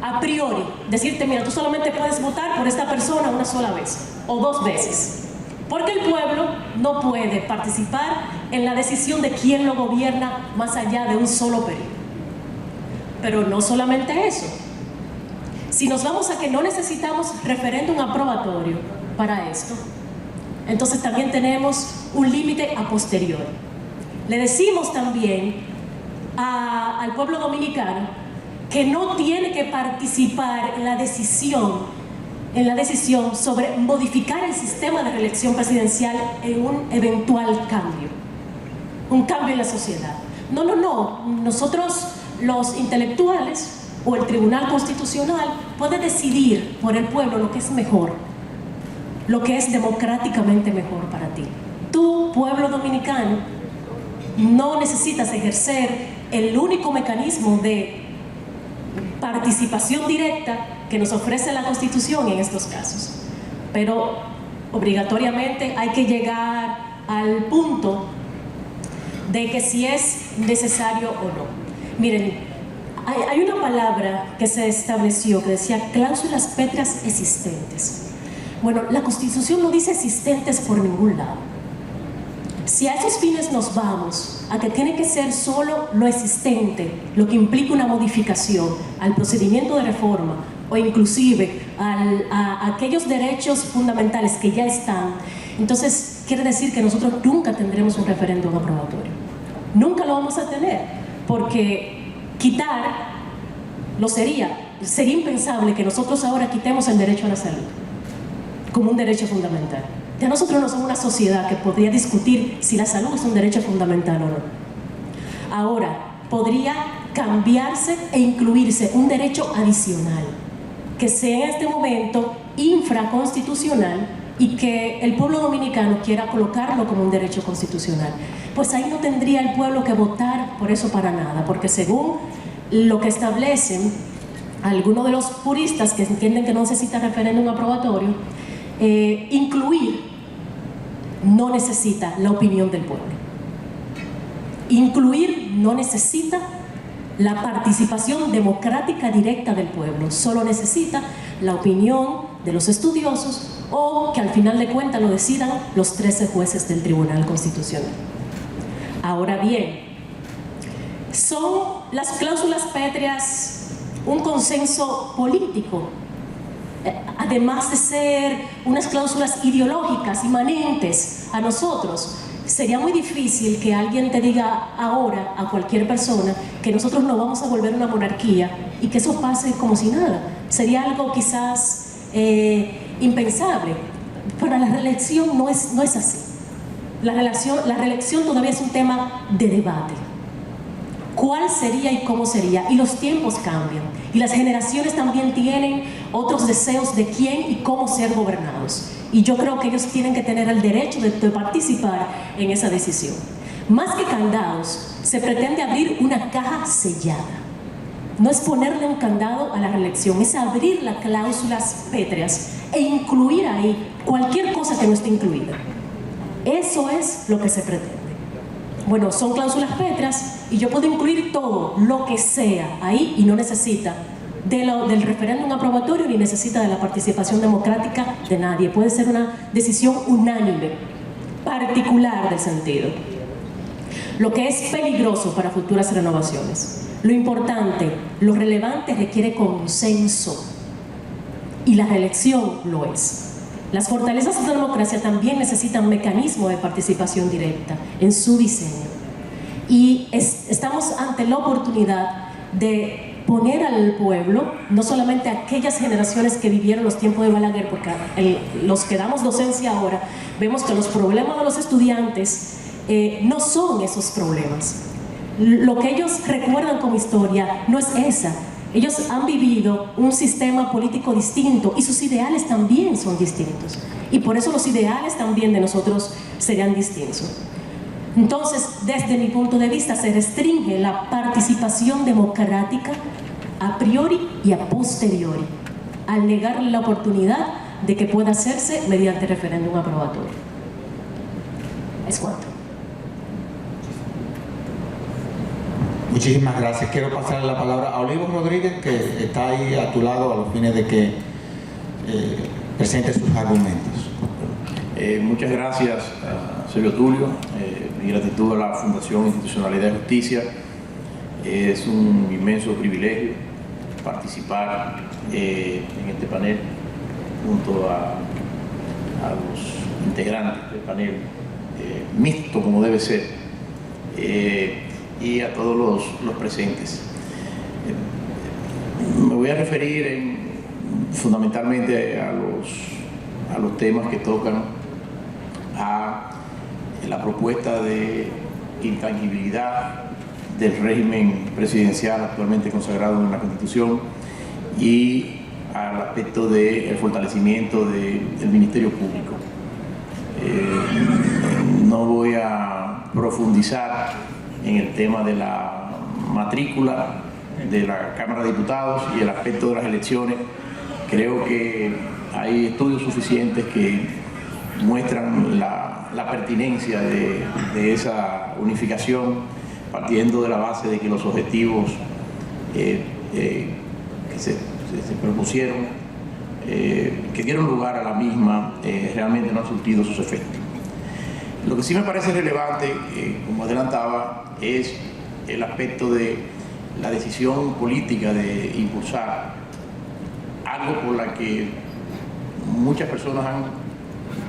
a priori, decirte, mira, tú solamente puedes votar por esta persona una sola vez o 2 veces, porque el pueblo no puede participar en la decisión de quién lo gobierna más allá de un solo periodo. Pero no solamente eso. Si nos vamos a que no necesitamos referéndum aprobatorio para esto, entonces también tenemos un límite a posteriori. Le decimos también al pueblo dominicano que no tiene que participar en la decisión sobre modificar el sistema de reelección presidencial en un eventual cambio, un cambio en la sociedad. No. Nosotros, los intelectuales o el Tribunal Constitucional, puede decidir por el pueblo lo que es mejor, lo que es democráticamente mejor para ti. Tú, pueblo dominicano, no necesitas ejercer el único mecanismo de participación directa que nos ofrece la Constitución en estos casos. Pero obligatoriamente hay que llegar al punto de que si es necesario o no. Miren, hay una palabra que se estableció que decía cláusulas pétreas existentes. Bueno, la Constitución no dice existentes por ningún lado. Si a esos fines nos vamos, a que tiene que ser solo lo existente, lo que implica una modificación al procedimiento de reforma o inclusive a aquellos derechos fundamentales que ya están, entonces quiere decir que nosotros nunca tendremos un referéndum aprobatorio. Nunca lo vamos a tener, porque sería impensable que nosotros ahora quitemos el derecho a la salud como un derecho fundamental. Ya nosotros no somos una sociedad que podría discutir si la salud es un derecho fundamental o no. Ahora, podría cambiarse e incluirse un derecho adicional, que sea en este momento infraconstitucional y que el pueblo dominicano quiera colocarlo como un derecho constitucional. Pues ahí no tendría el pueblo que votar por eso para nada, porque según lo que establecen algunos de los juristas que entienden que no necesita referéndum aprobatorio, incluir no necesita la opinión del pueblo. Incluir no necesita la participación democrática directa del pueblo, solo necesita la opinión de los estudiosos o que al final de cuentas lo decidan los 13 jueces del Tribunal Constitucional. Ahora bien, ¿son las cláusulas pétreas un consenso político? Además de ser unas cláusulas ideológicas inmanentes a nosotros, sería muy difícil que alguien te diga ahora a cualquier persona que nosotros no vamos a volver una monarquía y que eso pase como si nada. Sería algo quizás impensable. Para la reelección no es así. La reelección todavía es un tema de debate. ¿Cuál sería y cómo sería? Y los tiempos cambian. Y las generaciones también tienen otros deseos de quién y cómo ser gobernados. Y yo creo que ellos tienen que tener el derecho de participar en esa decisión. Más que candados, se pretende abrir una caja sellada. No es ponerle un candado a la reelección, es abrir las cláusulas pétreas e incluir ahí cualquier cosa que no esté incluida. Eso es lo que se pretende. Bueno, son cláusulas pétreas y yo puedo incluir todo, lo que sea ahí, y no necesita del referéndum aprobatorio ni necesita de la participación democrática de nadie. Puede ser una decisión unánime, particular del sentido. Lo que es peligroso para futuras renovaciones. Lo importante, lo relevante requiere consenso y la reelección lo es. Las fortalezas de la democracia también necesitan mecanismos de participación directa en su diseño. Y estamos ante la oportunidad de poner al pueblo, no solamente a aquellas generaciones que vivieron los tiempos de Balaguer, porque los que damos docencia ahora, vemos que los problemas de los estudiantes no son esos problemas. Lo que ellos recuerdan como historia no es esa. Ellos han vivido un sistema político distinto y sus ideales también son distintos. Y por eso los ideales también de nosotros serían distintos. Entonces, desde mi punto de vista, se restringe la participación democrática a priori y a posteriori, al negarle la oportunidad de que pueda hacerse mediante referéndum aprobatorio. Es cuanto. Muchísimas gracias. Quiero pasar la palabra a Olivo Rodríguez, que está ahí a tu lado a los fines de que presente sus argumentos. Muchas gracias, Sergio Tulio. Mi gratitud a la Fundación Institucionalidad y Justicia. Es un inmenso privilegio participar en este panel junto a los integrantes del panel mixto, como debe ser, y a todos los presentes. Me voy a referir fundamentalmente a los temas que tocan a la propuesta de intangibilidad del régimen presidencial actualmente consagrado en la Constitución y al aspecto del fortalecimiento del Ministerio Público. No voy a profundizar en el tema de la matrícula de la Cámara de Diputados y el aspecto de las elecciones. Creo que hay estudios suficientes que muestran la pertinencia de esa unificación, partiendo de la base de que los objetivos que se propusieron, que dieron lugar a la misma, realmente no han surtido sus efectos. Lo que sí me parece relevante, como adelantaba, es el aspecto de la decisión política de impulsar algo por la que muchas personas han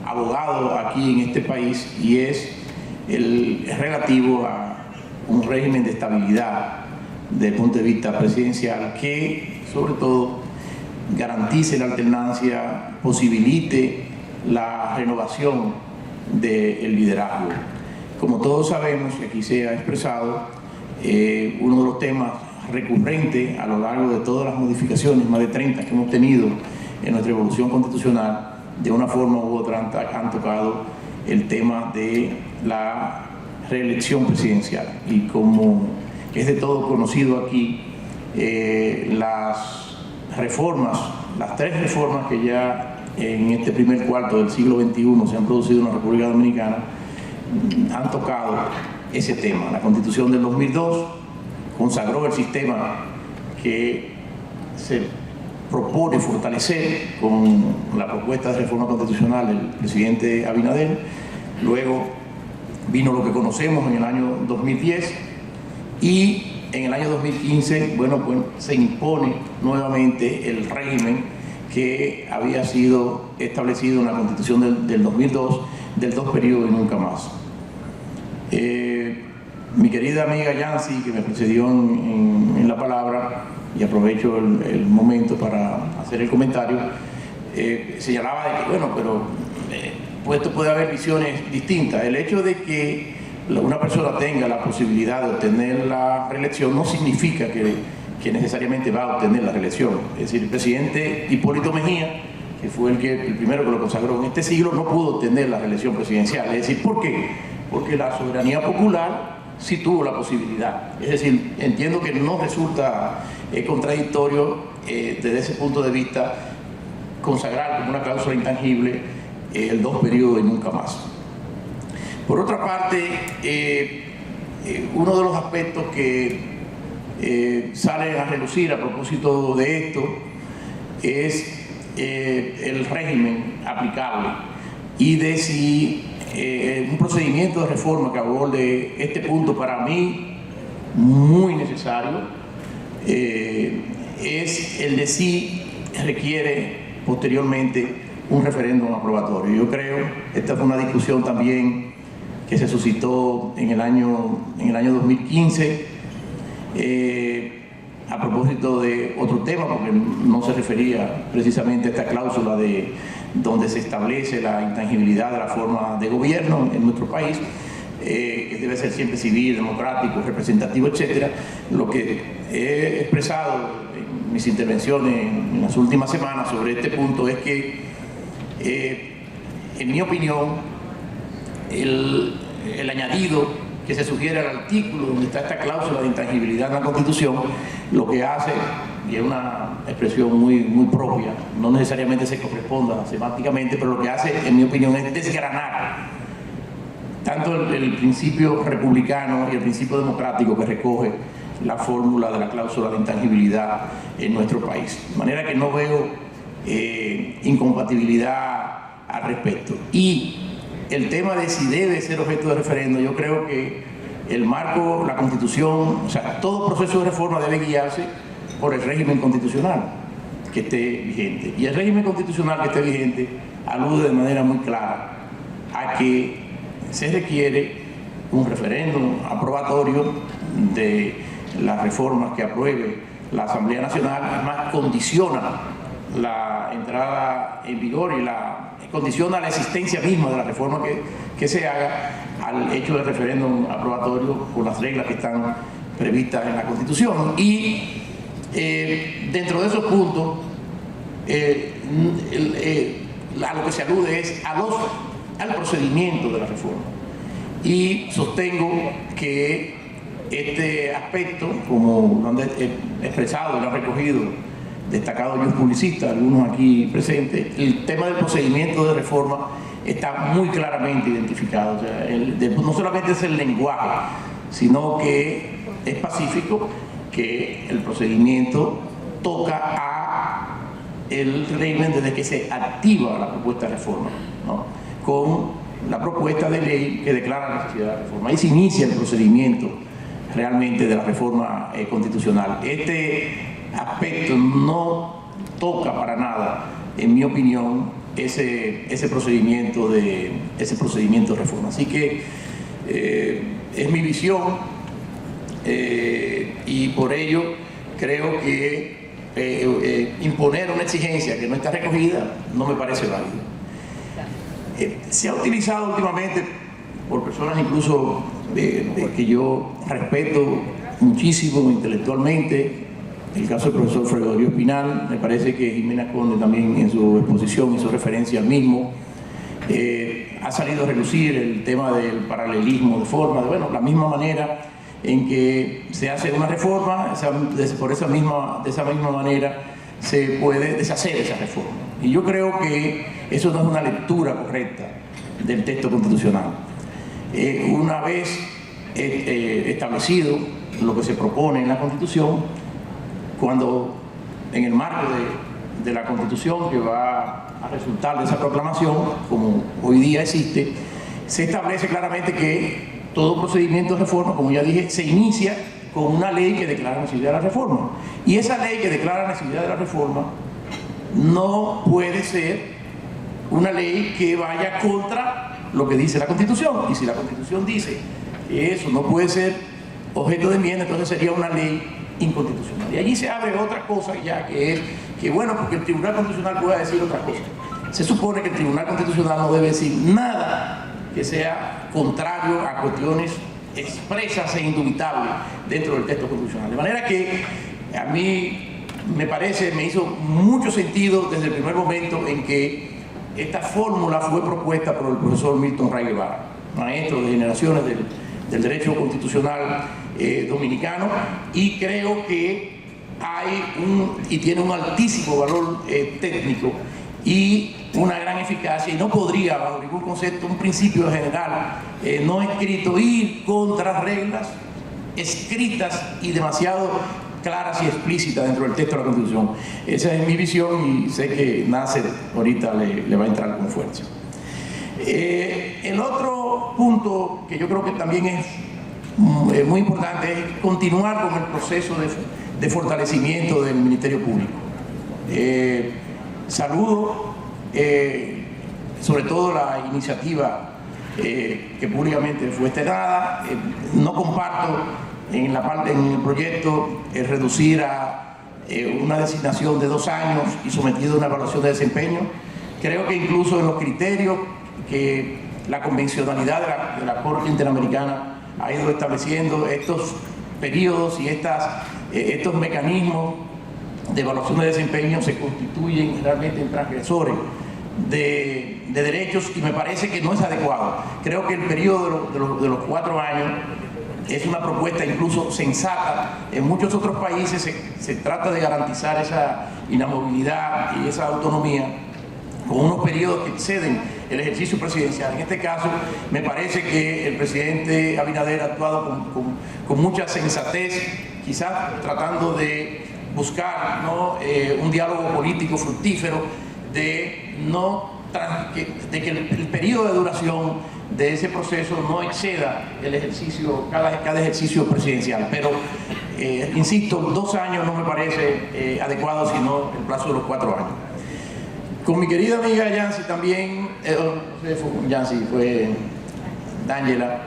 abogado aquí en este país, y es el relativo a un régimen de estabilidad desde el punto de vista presidencial que, sobre todo, garantice la alternancia, posibilite la renovación del liderazgo. Como todos sabemos, y aquí se ha expresado, uno de los temas recurrentes a lo largo de todas las modificaciones, más de 30 que hemos tenido en nuestra evolución constitucional, de una forma u otra han tocado el tema de la reelección presidencial. Y como es de todo conocido aquí, las reformas, las 3 reformas que ya en este primer cuarto del siglo XXI se han producido en la República Dominicana, han tocado ese tema. La Constitución del 2002 consagró el sistema que se propone fortalecer con la propuesta de reforma constitucional del presidente Abinader. Luego vino lo que conocemos en el año 2010 y en el año 2015, bueno, pues se impone nuevamente el régimen que había sido establecido en la Constitución del 2002, del 2 periodos y nunca más. Mi querida amiga Yancy, que me precedió en la palabra, y aprovecho el momento para hacer el comentario, señalaba de que, bueno, pero pues esto puede haber visiones distintas. El hecho de que una persona tenga la posibilidad de obtener la reelección no significa que necesariamente va a obtener la reelección. Es decir, el presidente Hipólito Mejía, que fue el primero que lo consagró en este siglo, no pudo obtener la reelección presidencial. Es decir, ¿por qué? Porque la soberanía popular sí tuvo la posibilidad. Es decir, entiendo que no resulta contradictorio desde ese punto de vista consagrar como una cláusula intangible el 2 periodos y nunca más. Por otra parte, uno de los aspectos que sale a relucir a propósito de esto es el régimen aplicable y de si un procedimiento de reforma que aborde este punto, para mí muy necesario, es el de si requiere posteriormente un referéndum aprobatorio. Yo creo, esta fue una discusión también que se suscitó en el año 2015 a propósito de otro tema, porque no se refería precisamente a esta cláusula de donde se establece la intangibilidad de la forma de gobierno en nuestro país, que debe ser siempre civil, democrático, representativo, etc. Lo que he expresado en mis intervenciones en las últimas semanas sobre este punto es que, en mi opinión, el añadido que se sugiere al artículo donde está esta cláusula de intangibilidad en la Constitución, lo que hace, y es una expresión muy propia, no necesariamente se corresponda semánticamente, pero lo que hace, en mi opinión, es desgranar tanto el principio republicano y el principio democrático que recoge la fórmula de la cláusula de intangibilidad en nuestro país. De manera que no veo incompatibilidad al respecto. Y el tema de si debe ser objeto de referendo, yo creo que el marco, la Constitución, o sea, todo proceso de reforma debe guiarse por el régimen constitucional que esté vigente. Y el régimen constitucional que esté vigente alude de manera muy clara a que se requiere un referéndum aprobatorio de las reformas que apruebe la Asamblea Nacional. Además, condiciona la entrada en vigor y condiciona la existencia misma de la reforma que se haga al hecho del referéndum aprobatorio con las reglas que están previstas en la Constitución. Y dentro de esos puntos, a lo que se alude es al procedimiento de la reforma. Y sostengo que este aspecto, como lo han expresado y lo han recogido destacados publicistas, algunos aquí presentes, el tema del procedimiento de reforma está muy claramente identificado. O sea, no solamente es el lenguaje, sino que es pacífico que el procedimiento toca a el régimen desde que se activa la propuesta de reforma, ¿no? Con la propuesta de ley que declara la necesidad de la reforma. Ahí se inicia el procedimiento realmente de la reforma constitucional. Este aspecto no toca para nada, en mi opinión, ese procedimiento de reforma. Así que es mi visión y por ello creo que imponer una exigencia que no está recogida no me parece válido. Se ha utilizado últimamente por personas incluso que yo respeto muchísimo intelectualmente, el caso del profesor Fregorio Espinal. Me parece que Jimena Conde también en su exposición hizo referencia al mismo. Ha salido a relucir el tema del paralelismo de forma, bueno, la misma manera en que se hace una reforma, de esa misma manera se puede deshacer esa reforma. Y yo creo que eso no es una lectura correcta del texto constitucional. Una vez establecido lo que se propone en la Constitución, cuando en el marco de la Constitución que va a resultar de esa proclamación, como hoy día existe, se establece claramente que todo procedimiento de reforma, como ya dije, se inicia con una ley que declara la necesidad de la reforma. Y esa ley que declara la necesidad de la reforma no puede ser una ley que vaya contra lo que dice la Constitución. Y si la Constitución dice que eso no puede ser objeto de enmienda, entonces sería una ley inconstitucional. Y allí se abre otra cosa ya, que es que, bueno, porque el Tribunal Constitucional pueda decir otra cosa. Se supone que el Tribunal Constitucional no debe decir nada que sea contrario a cuestiones expresas e indubitables dentro del texto constitucional. De manera que a mí me hizo mucho sentido desde el primer momento en que esta fórmula fue propuesta por el profesor Milton Ray Guevara, maestro de generaciones del derecho constitucional dominicano, y creo que tiene un altísimo valor técnico y una gran eficacia, y no podría, bajo ningún concepto, un principio general no escrito, ir contra reglas escritas y demasiado claras y explícitas dentro del texto de la Constitución. Esa es mi visión y sé que Nasser ahorita le va a entrar con fuerza. El otro punto que yo creo que también es muy importante es continuar con el proceso de fortalecimiento del Ministerio Público. Saludo sobre todo la iniciativa que públicamente fue externada. No comparto en el proyecto reducir a una designación de 2 años y sometido a una evaluación de desempeño. Creo que incluso en los criterios que la convencionalidad de la Corte Interamericana ha ido estableciendo, estos periodos y estos mecanismos de evaluación de desempeño se constituyen realmente en transgresores de derechos, y me parece que no es adecuado. Creo que el periodo de los 4 años es una propuesta incluso sensata. En muchos otros países se trata de garantizar esa inamovilidad y esa autonomía con unos periodos que exceden el ejercicio presidencial. En este caso, me parece que el presidente Abinader ha actuado con mucha sensatez quizás tratando de buscar, ¿no? Un diálogo político fructífero, de que el periodo de duración de ese proceso no exceda el ejercicio, cada ejercicio presidencial. Pero, insisto, 2 años no me parece adecuado, sino el plazo de los 4 años. Con mi querida amiga Yancy también, fue D'Angela,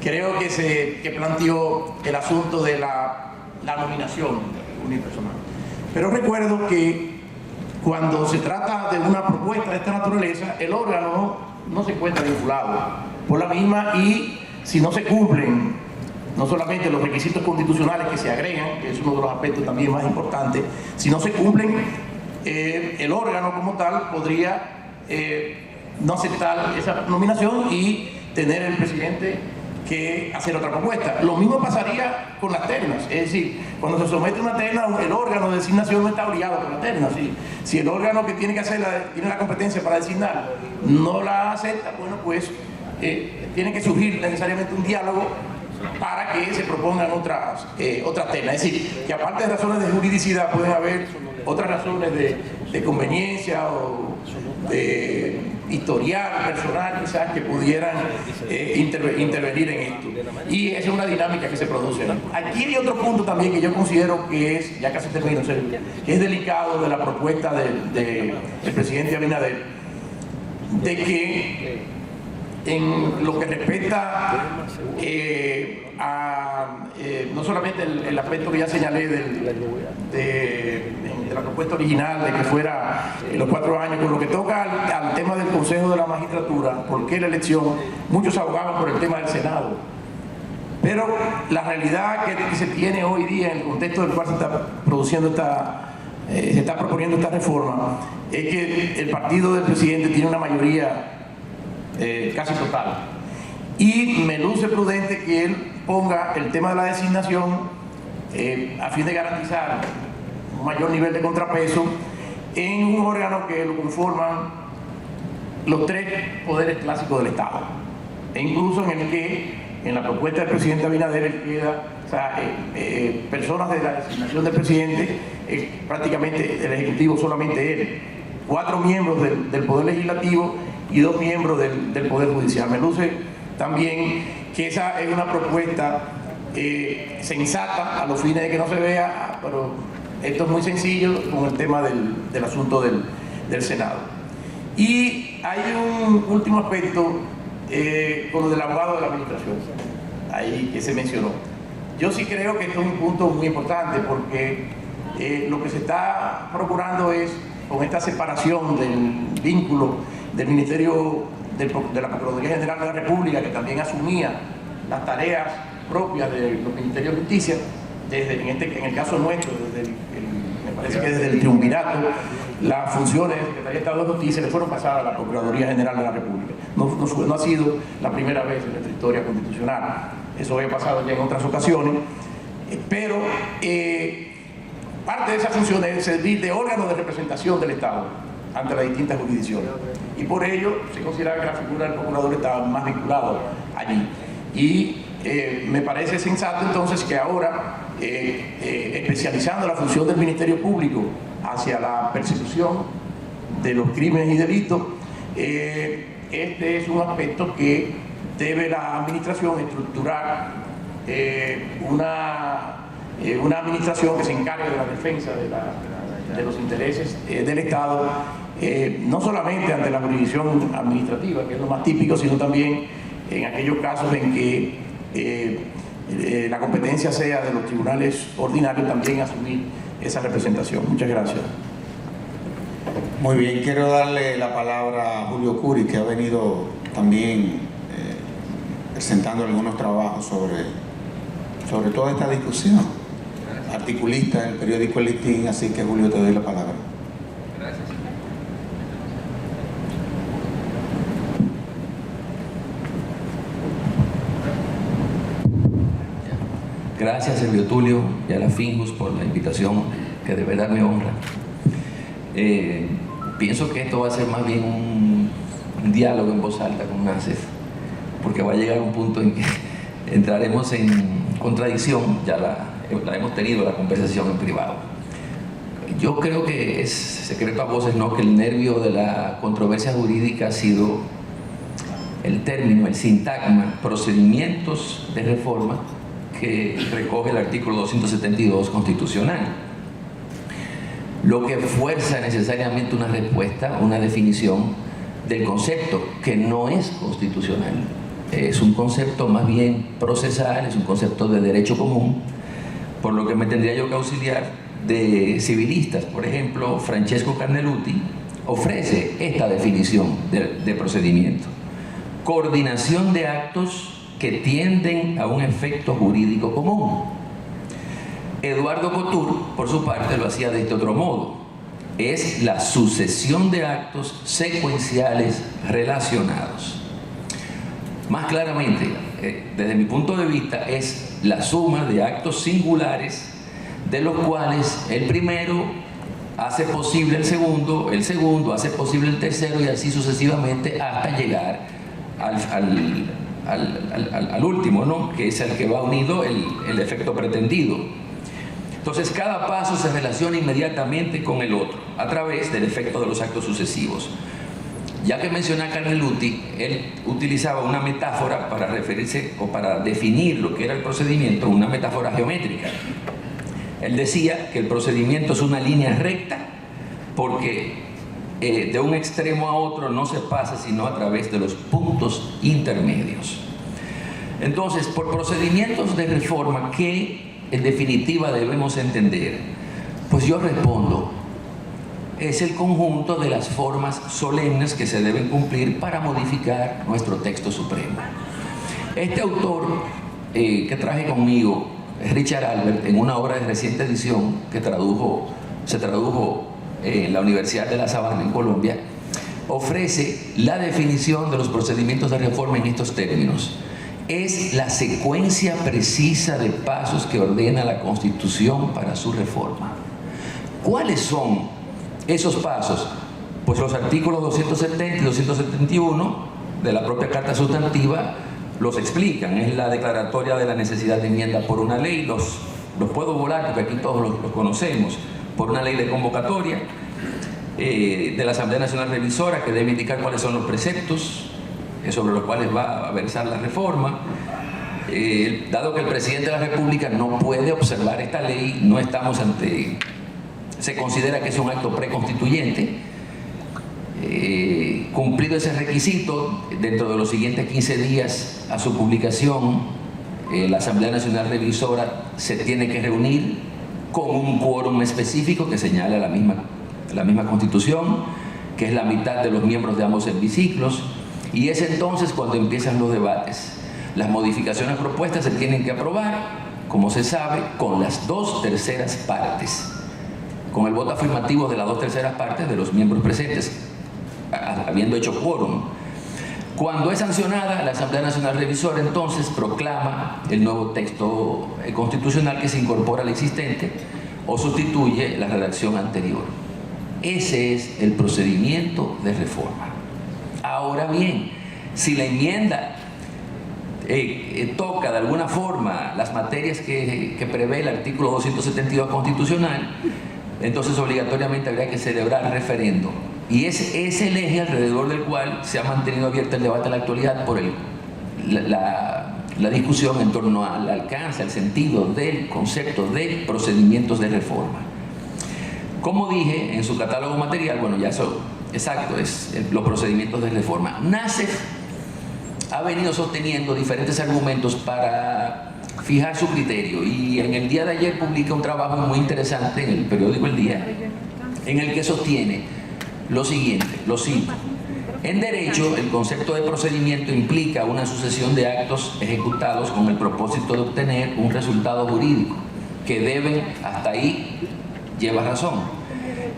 creo que planteó el asunto de la nominación unipersonal. Pero recuerdo que cuando se trata de una propuesta de esta naturaleza, el órgano no se encuentra vinculado por la misma, y si no se cumplen no solamente los requisitos constitucionales que se agregan, que es uno de los aspectos también más importantes, si no se cumplen, el órgano como tal podría no aceptar esa nominación y tener el presidente que hacer otra propuesta. Lo mismo pasaría con las ternas, es decir, cuando se somete una terna, el órgano de designación no está obligado por la terna. Si el órgano que tiene que hacerla tiene la competencia para designar, no la acepta, bueno, pues tiene que surgir necesariamente un diálogo para que se propongan otras ternas. Es decir, que aparte de razones de juridicidad pueden haber otras razones de conveniencia o de historial personal, quizás, que pudieran intervenir en esto. Y esa es una dinámica que se produce. Aquí hay otro punto también que yo considero que es, ya casi termino, que es delicado de la propuesta del presidente Abinader, de que en lo que respecta no solamente el aspecto que ya señalé de la propuesta original, de que fuera los 4 años, con lo que toca al tema del Consejo de la Magistratura, porque la elección, muchos abogaban por el tema del Senado, pero la realidad que se tiene hoy día en el contexto del cual se está produciendo se está proponiendo esta reforma, es que el partido del presidente tiene una mayoría casi total, y me luce prudente que él ponga el tema de la designación a fin de garantizar un mayor nivel de contrapeso en un órgano que lo conforman los 3 poderes clásicos del Estado, e incluso en el que en la propuesta del presidente Abinader queda, personas de la designación del presidente, prácticamente el Ejecutivo solamente él, 4 miembros del Poder Legislativo y 2 miembros del Poder Judicial. Me luce también que esa es una propuesta sensata a los fines de que no se vea, pero esto es muy sencillo con el tema del asunto del Senado. Y hay un último aspecto con lo del abogado de la administración, ahí que se mencionó. Yo sí creo que esto es un punto muy importante, porque lo que se está procurando es, con esta separación del vínculo del Ministerio de la Procuraduría General de la República, que también asumía las tareas propias de los Ministerios de Justicia, en el caso nuestro, me parece que desde el triunvirato, las funciones de Secretaría de Estado de Justicia le fueron pasadas a la Procuraduría General de la República. No ha sido la primera vez en nuestra historia constitucional, eso había pasado ya en otras ocasiones, pero parte de esa función es servir de órgano de representación del Estado ante las distintas jurisdicciones, y por ello se considera que la figura del procurador estaba más vinculado allí. Y me parece sensato entonces que ahora, especializando la función del Ministerio Público hacia la persecución de los crímenes y delitos, este es un aspecto que debe la administración estructurar, una administración que se encargue de la defensa de los intereses del Estado, no solamente ante la jurisdicción administrativa, que es lo más típico, sino también en aquellos casos en que la competencia sea de los tribunales ordinarios, también asumir esa representación. Muchas gracias. Muy bien, quiero darle la palabra a Julio Curi, que ha venido también presentando algunos trabajos sobre toda esta discusión. Articulista en el periódico El Listín, así que Julio, te doy la palabra. Gracias. Gracias, Servio Tulio, y a la Finjus por la invitación, que de verdad me honra. Pienso que esto va a ser más bien un diálogo en voz alta con NACEF, porque va a llegar un punto en que entraremos en contradicción, ya la hemos tenido la conversación en privado. Yo creo que es secreto a voces, ¿no?, que el nervio de la controversia jurídica ha sido el término, el sintagma, procedimientos de reforma, que recoge el artículo 272 constitucional. Lo que fuerza necesariamente una respuesta, una definición del concepto, que no es constitucional. Es un concepto más bien procesal, es un concepto de derecho común, por lo que me tendría yo que auxiliar de civilistas. Por ejemplo, Francesco Carneluti ofrece esta definición de procedimiento: coordinación de actos que tienden a un efecto jurídico común. Eduardo Couture, por su parte, lo hacía de este otro modo: es la sucesión de actos secuenciales relacionados. Más claramente, desde mi punto de vista, es la suma de actos singulares, de los cuales el primero hace posible el segundo hace posible el tercero, y así sucesivamente hasta llegar al último, ¿no?, que es el que va unido el efecto pretendido. Entonces, cada paso se relaciona inmediatamente con el otro a través del efecto de los actos sucesivos. Ya que mencioné a Carneluti, él utilizaba una metáfora para referirse o para definir lo que era el procedimiento, una metáfora geométrica. Él decía que el procedimiento es una línea recta porque de un extremo a otro no se pasa sino a través de los puntos intermedios. Entonces, por procedimientos de reforma, ¿qué en definitiva debemos entender? Pues yo respondo: es el conjunto de las formas solemnes que se deben cumplir para modificar nuestro texto supremo. Este autor que traje conmigo, Richard Albert, en una obra de reciente edición que se tradujo en la Universidad de La Sabana, en Colombia, ofrece la definición de los procedimientos de reforma en estos términos: es la secuencia precisa de pasos que ordena la Constitución para su reforma. ¿Cuáles son esos pasos? Pues los artículos 270 y 271 de la propia Carta Sustantiva los explican. Es la declaratoria de la necesidad de enmienda por una ley, los puedo volar porque aquí todos los conocemos, por una ley de convocatoria de la Asamblea Nacional Revisora, que debe indicar cuáles son los preceptos sobre los cuales va a versar la reforma. Dado que el presidente de la República no puede observar esta ley, no estamos ante... se considera que es un acto preconstituyente. Cumplido ese requisito, dentro de los siguientes 15 días a su publicación, la Asamblea Nacional Revisora se tiene que reunir con un quórum específico que señala la misma Constitución, que es la mitad de los miembros de ambos hemiciclos, y es entonces cuando empiezan los debates. Las modificaciones propuestas se tienen que aprobar, como se sabe, con las 2/3 partes, con el voto afirmativo de las 2/3 partes de los miembros presentes, habiendo hecho quórum. Cuando es sancionada, la Asamblea Nacional Revisora entonces proclama el nuevo texto constitucional que se incorpora al existente o sustituye la redacción anterior. Ese es el procedimiento de reforma. Ahora bien, si la enmienda toca de alguna forma las materias que prevé el artículo 272 constitucional, entonces obligatoriamente habría que celebrar referendo. Y ese es el eje alrededor del cual se ha mantenido abierto el debate en la actualidad por la discusión en torno al alcance, al sentido del concepto de procedimientos de reforma. Como dije en su catálogo material, bueno, ya eso, exacto, es los procedimientos de reforma. NACEF ha venido sosteniendo diferentes argumentos para fijar su criterio, y en el día de ayer publica un trabajo muy interesante en el periódico El Día, en el que sostiene lo siguiente, lo cito: en derecho, el concepto de procedimiento implica una sucesión de actos ejecutados con el propósito de obtener un resultado jurídico, que deben, hasta ahí lleva razón,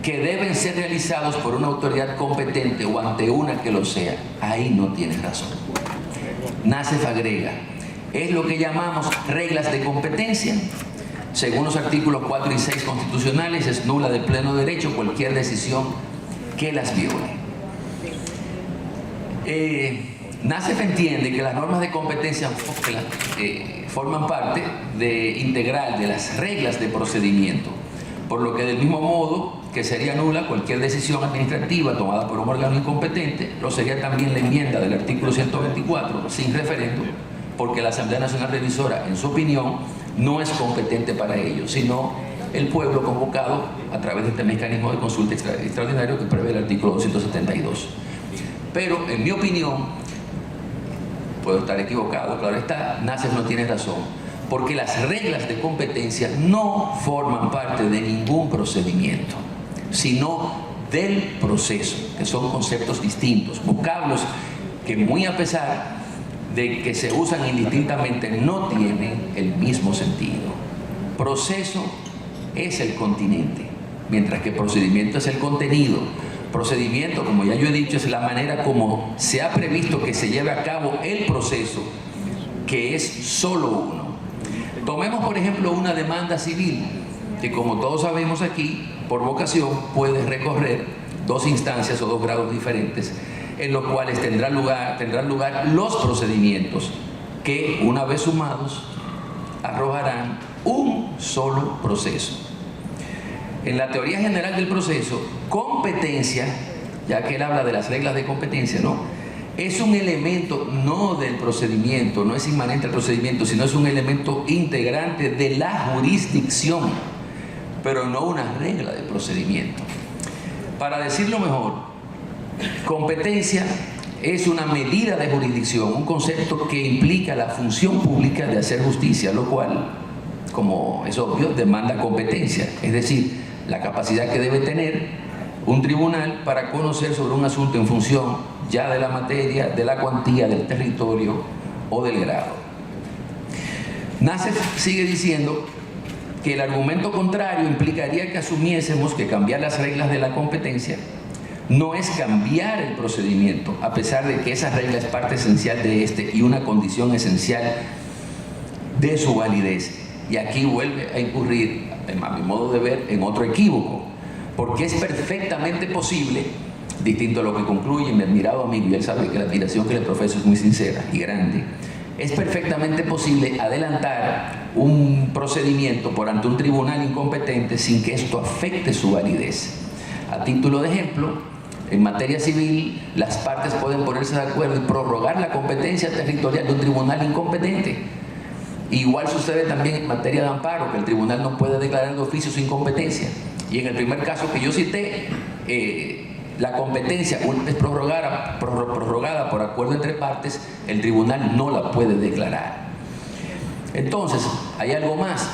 que deben ser realizados por una autoridad competente o ante una que lo sea. Ahí no tienes razón. NACEF agrega: es lo que llamamos reglas de competencia. Según los artículos 4 y 6 constitucionales, es nula de pleno derecho cualquier decisión que las viole. NACEF entiende que las normas de competencia forman parte integral de las reglas de procedimiento, por lo que del mismo modo que sería nula cualquier decisión administrativa tomada por un órgano incompetente, lo sería también la enmienda del artículo 124 sin referéndum, porque la Asamblea Nacional Revisora, en su opinión, no es competente para ello, sino el pueblo convocado a través de este mecanismo de consulta extraordinario que prevé el artículo 272. Pero, en mi opinión, puedo estar equivocado, claro está, Nassef no tiene razón, porque las reglas de competencia no forman parte de ningún procedimiento, sino del proceso, que son conceptos distintos, vocablos que, muy a pesar de que se usan indistintamente, no tienen el mismo sentido. Proceso es el continente, mientras que procedimiento es el contenido. Procedimiento, como ya yo he dicho, es la manera como se ha previsto que se lleve a cabo el proceso, que es solo uno. Tomemos, por ejemplo, una demanda civil, que como todos sabemos aquí, por vocación, puede recorrer dos instancias o dos grados diferentes, en los cuales tendrán lugar los procedimientos, que una vez sumados, arrojarán un solo proceso. En la teoría general del proceso, competencia, ya que él habla de las reglas de competencia, ¿no?, es un elemento no del procedimiento, no es inmanente al procedimiento, sino es un elemento integrante de la jurisdicción, pero no una regla de procedimiento. Para decirlo mejor, competencia es una medida de jurisdicción, un concepto que implica la función pública de hacer justicia, lo cual, como es obvio, demanda competencia, es decir, la capacidad que debe tener un tribunal para conocer sobre un asunto en función ya de la materia, de la cuantía, del territorio o del grado. Nassef sigue diciendo que el argumento contrario implicaría que asumiésemos que cambiar las reglas de la competencia no es cambiar el procedimiento, a pesar de que esa regla es parte esencial de este y una condición esencial de su validez. Y aquí vuelve a incurrir, a mi modo de ver, en otro equívoco, porque es perfectamente posible, distinto a lo que concluye mi admirado amigo, y él sabe que la admiración que le profeso es muy sincera y grande, es perfectamente posible adelantar un procedimiento por ante un tribunal incompetente sin que esto afecte su validez. A título de ejemplo, en materia civil, las partes pueden ponerse de acuerdo y prorrogar la competencia territorial de un tribunal incompetente. Igual sucede también en materia de amparo, que el tribunal no puede declarar de oficio su incompetencia. Y en el primer caso que yo cité, la competencia, una vez prorrogada por acuerdo entre partes, el tribunal no la puede declarar. Entonces, hay algo más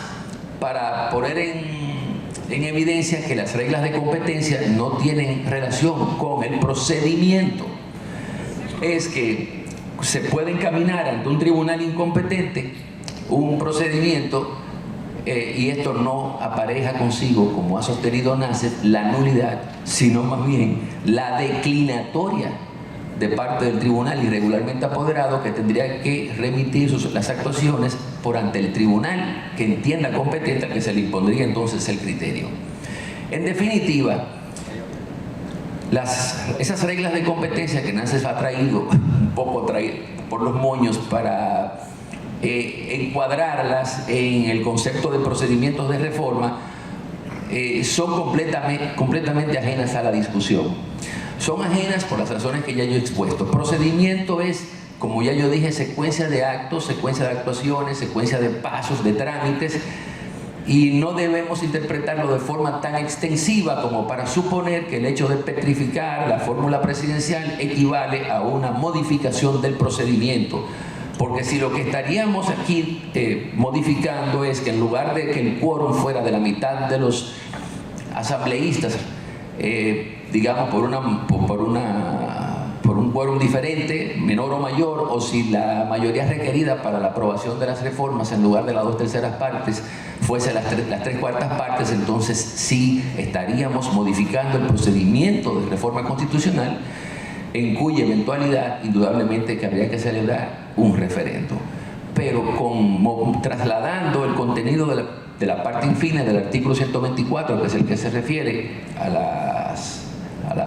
para poner en evidencia que las reglas de competencia no tienen relación con el procedimiento. Es que se puede encaminar ante un tribunal incompetente un procedimiento y esto no apareja consigo, como ha sostenido Nassef, la nulidad, sino más bien la declinatoria de parte del tribunal irregularmente apoderado, que tendría que remitir las actuaciones por ante el tribunal que entienda competente, al que se le impondría entonces el criterio. En definitiva, esas reglas de competencia que Nassef ha traído un poco por los moños para encuadrarlas en el concepto de procedimientos de reforma, son completamente ajenas a la discusión. Son ajenas por las razones que ya yo he expuesto. Procedimiento es, como ya yo dije, secuencia de actos, secuencia de actuaciones, secuencia de pasos, de trámites, y no debemos interpretarlo de forma tan extensiva como para suponer que el hecho de petrificar la fórmula presidencial equivale a una modificación del procedimiento. Porque si lo que estaríamos aquí modificando es que en lugar de que el quórum fuera de la mitad de los asambleístas, digamos por un quórum diferente, menor o mayor, o si la mayoría requerida para la aprobación de las reformas en lugar de las 2/3 partes fuese las 3/4 partes, entonces sí estaríamos modificando el procedimiento de reforma constitucional, en cuya eventualidad indudablemente que habría que celebrar un referendo, pero trasladando el contenido de la parte infine del artículo 124, que es el que se refiere a la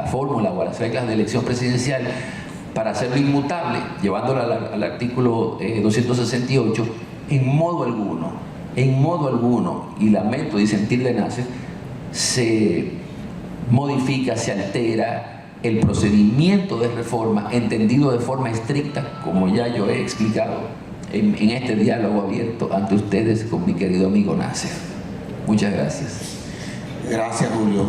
fórmula o a las reglas de elección presidencial, para hacerlo inmutable, llevándolo al artículo 268, en modo alguno, y lamento disentir de Nasser, se modifica, se altera el procedimiento de reforma entendido de forma estricta, como ya yo he explicado en este diálogo abierto ante ustedes con mi querido amigo Nasser. Muchas gracias. Gracias, Julio.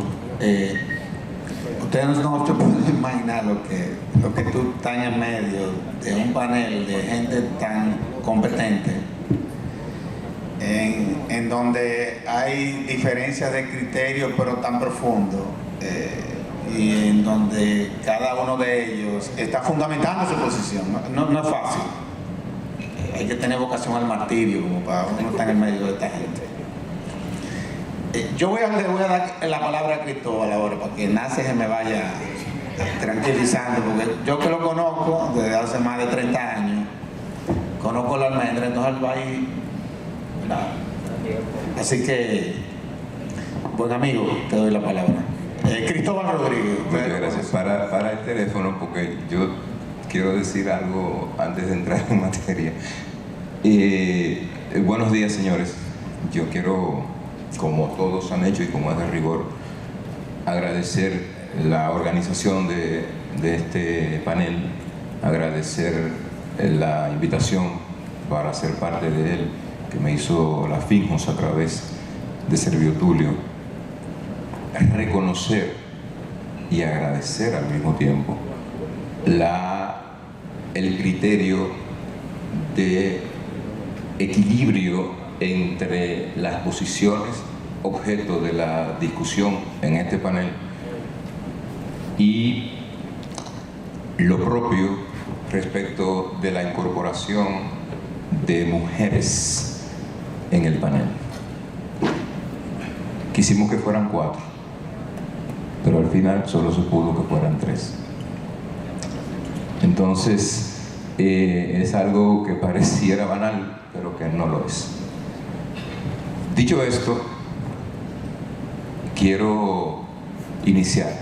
Ustedes no se pueden imaginar lo que tú estás en medio de un panel de gente tan competente, en donde hay diferencias de criterio pero tan profundos, y en donde cada uno de ellos está fundamentando su posición. No es fácil. Hay que tener vocación al martirio como para uno estar en el medio de esta gente. Le voy a dar la palabra a Cristóbal ahora para que Nasser se me vaya tranquilizando, porque yo que lo conozco desde hace más de 30 años, conozco la almendra, entonces él va a ir. Así que, buen amigo, te doy la palabra. Cristóbal Rodríguez. Muchas gracias. Para el teléfono, porque yo quiero decir algo antes de entrar en materia. Buenos días, señores. Yo quiero, como todos han hecho y como es de rigor, agradecer la organización de este panel, agradecer la invitación para ser parte de él, que me hizo la Finjos a través de Servio Tulio, reconocer y agradecer al mismo tiempo el criterio de equilibrio entre las posiciones objeto de la discusión en este panel y lo propio respecto de la incorporación de mujeres en el panel. Quisimos que fueran 4, pero al final solo se pudo que fueran 3. Entonces, es algo que pareciera banal, pero que no lo es. Dicho esto, quiero iniciar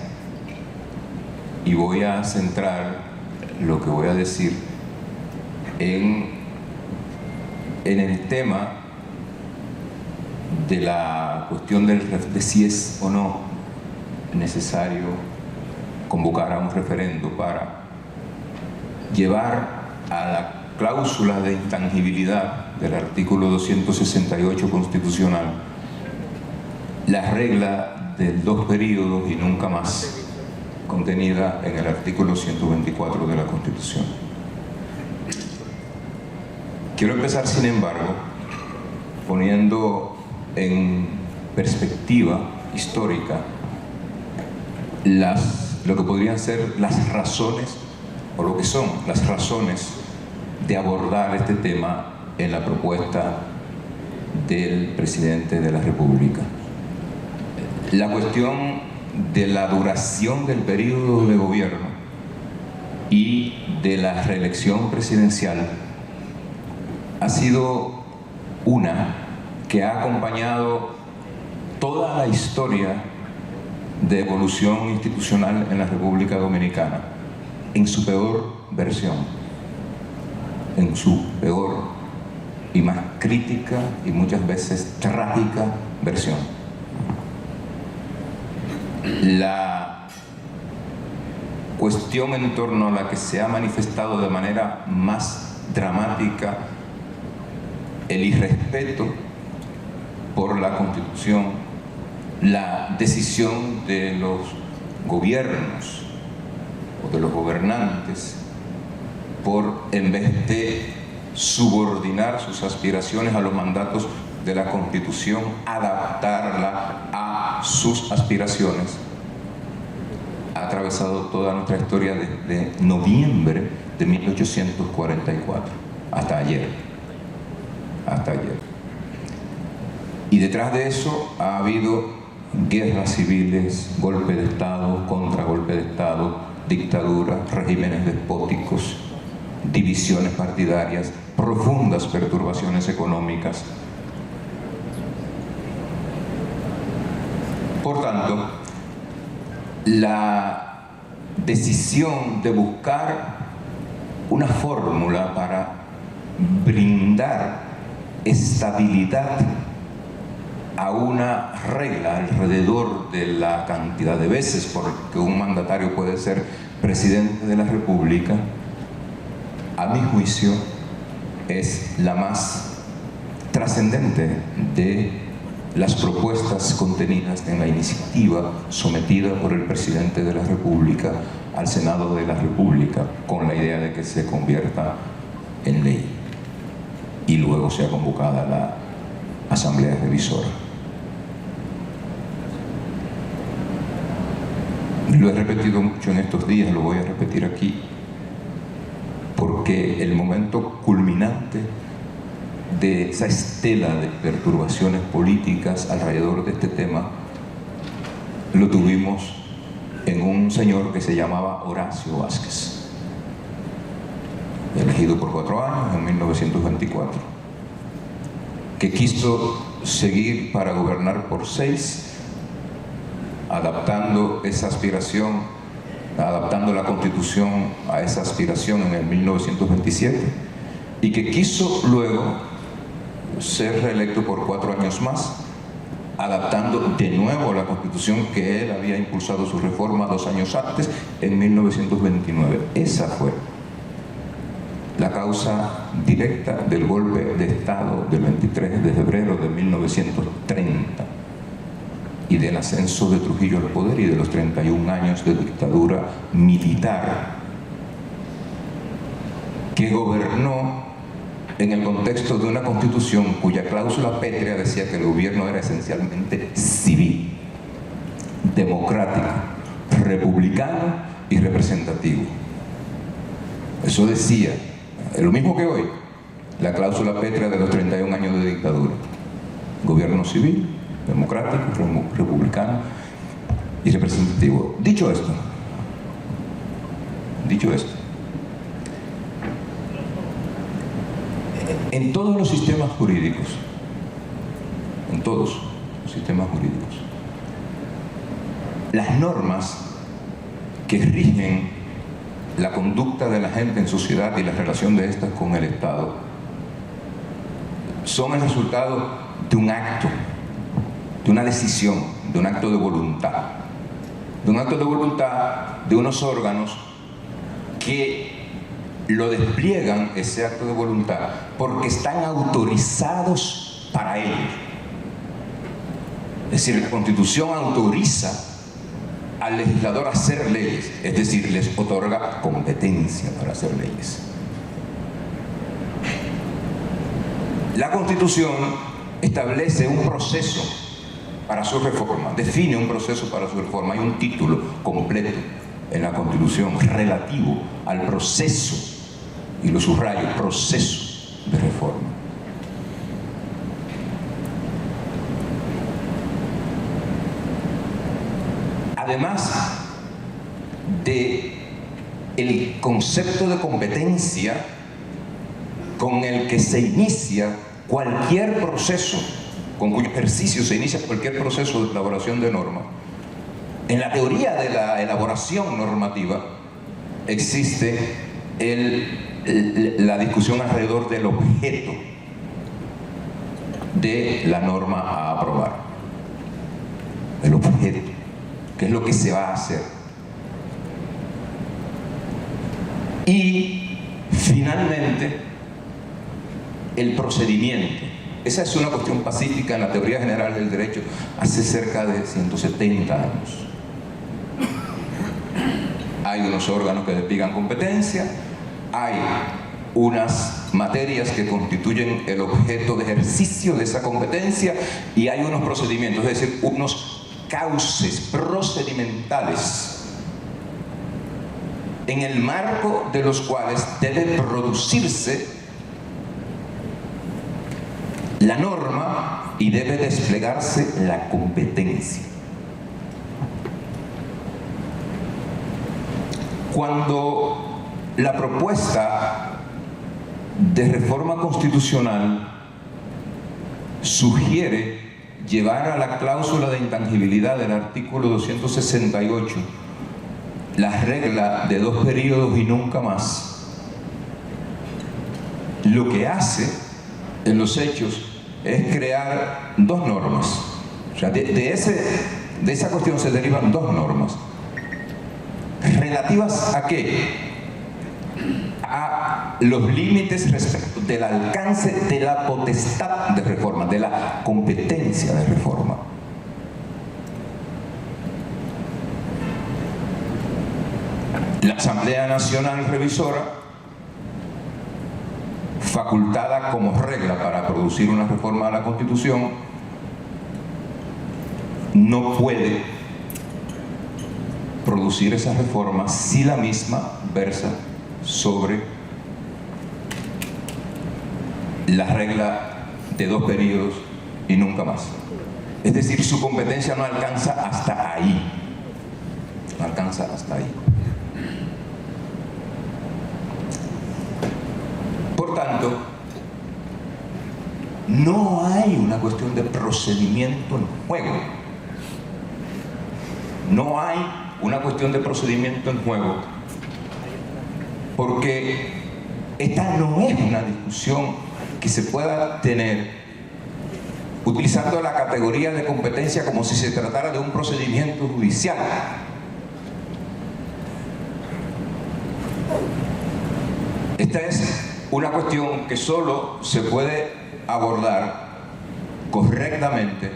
y voy a centrar lo que voy a decir en el tema de la cuestión de si es o no necesario convocar a un referendo para llevar a la cláusula de intangibilidad del artículo 268 constitucional la regla de 2 periodos y nunca más, contenida en el artículo 124 de la Constitución. Quiero empezar, sin embargo, poniendo en perspectiva histórica lo que podrían ser las razones, o lo que son las razones de abordar este tema en la propuesta del presidente de la República. La cuestión de la duración del periodo de gobierno y de la reelección presidencial ha sido una que ha acompañado toda la historia de evolución institucional en la República Dominicana, en su peor versión, en su peor y más crítica y muchas veces trágica versión. La cuestión en torno a la que se ha manifestado de manera más dramática el irrespeto por la Constitución, la decisión de los gobiernos o de los gobernantes por, en vez de subordinar sus aspiraciones a los mandatos de la Constitución, adaptarla a sus aspiraciones, ha atravesado toda nuestra historia desde noviembre de 1844 hasta ayer. Y detrás de eso ha habido guerras civiles, golpe de Estado, contragolpe de Estado, dictadura, regímenes despóticos, divisiones partidarias, profundas perturbaciones económicas. Por tanto, la decisión de buscar una fórmula para brindar estabilidad a una regla alrededor de la cantidad de veces por que un mandatario puede ser presidente de la República, a mi juicio, es la más trascendente de las propuestas contenidas en la iniciativa sometida por el presidente de la República al Senado de la República, con la idea de que se convierta en ley y luego sea convocada la Asamblea Revisora. Lo he repetido mucho en estos días, lo voy a repetir aquí, porque el momento culminante de esa estela de perturbaciones políticas alrededor de este tema lo tuvimos en un señor que se llamaba Horacio Vázquez, elegido por 4 años en 1924, que quiso seguir para gobernar por 6, adaptando esa aspiración, adaptando la Constitución a esa aspiración en el 1927, y que quiso luego ser reelecto por 4 años más, adaptando de nuevo la Constitución que él había impulsado su reforma 2 años antes, en 1929. Esa fue la causa directa del golpe de Estado del 23 de febrero de 1930 y del ascenso de Trujillo al poder y de los 31 años de dictadura militar que gobernó en el contexto de una constitución cuya cláusula pétrea decía que el gobierno era esencialmente civil, democrático, republicano y representativo. Eso decía, lo mismo que hoy, la cláusula pétrea de los 31 años de dictadura. Gobierno civil, democrático, republicano y representativo. Dicho esto, en todos los sistemas jurídicos, las normas que rigen la conducta de la gente en sociedad y la relación de estas con el Estado son el resultado de un acto, de una decisión, de un acto de voluntad, de unos órganos que lo despliegan, ese acto de voluntad, porque están autorizados para ello. Es decir, la Constitución autoriza al legislador a hacer leyes, es decir, les otorga competencia para hacer leyes. La Constitución establece un proceso para su reforma, define un proceso para su reforma. Hay un título completo en la Constitución relativo al proceso, y lo subrayo, proceso de reforma. Además de el concepto de competencia con el que se inicia cualquier proceso, con cuyo ejercicio se inicia cualquier proceso de elaboración de norma, en la teoría de la elaboración normativa existe la discusión alrededor del objeto de la norma a aprobar. El objeto, que es lo que se va a hacer. Y finalmente, el procedimiento. Esa es una cuestión pacífica en la teoría general del derecho hace cerca de 170 años. Hay unos órganos que despliegan competencia, hay unas materias que constituyen el objeto de ejercicio de esa competencia y hay unos procedimientos, es decir, unos cauces procedimentales en el marco de los cuales debe producirse la norma y debe desplegarse la competencia. Cuando la propuesta de reforma constitucional sugiere llevar a la cláusula de intangibilidad del artículo 268 la regla de 2 periodos y nunca más, lo que hace en los hechos es crear dos normas. O sea, de esa cuestión se derivan dos normas. ¿Relativas a qué? A los límites respecto del alcance de la potestad de reforma, de la competencia de reforma. La Asamblea Nacional Revisora, facultada como regla para producir una reforma a la Constitución, no puede producir esa reforma si la misma versa sobre la regla de 2 periodos y nunca más. Es decir, su competencia no alcanza hasta ahí. No alcanza hasta ahí. Por tanto, no hay una cuestión de procedimiento en juego. No hay una cuestión de procedimiento en juego, porque esta no es una discusión que se pueda tener utilizando la categoría de competencia como si se tratara de un procedimiento judicial. Esta es una cuestión que solo se puede abordar correctamente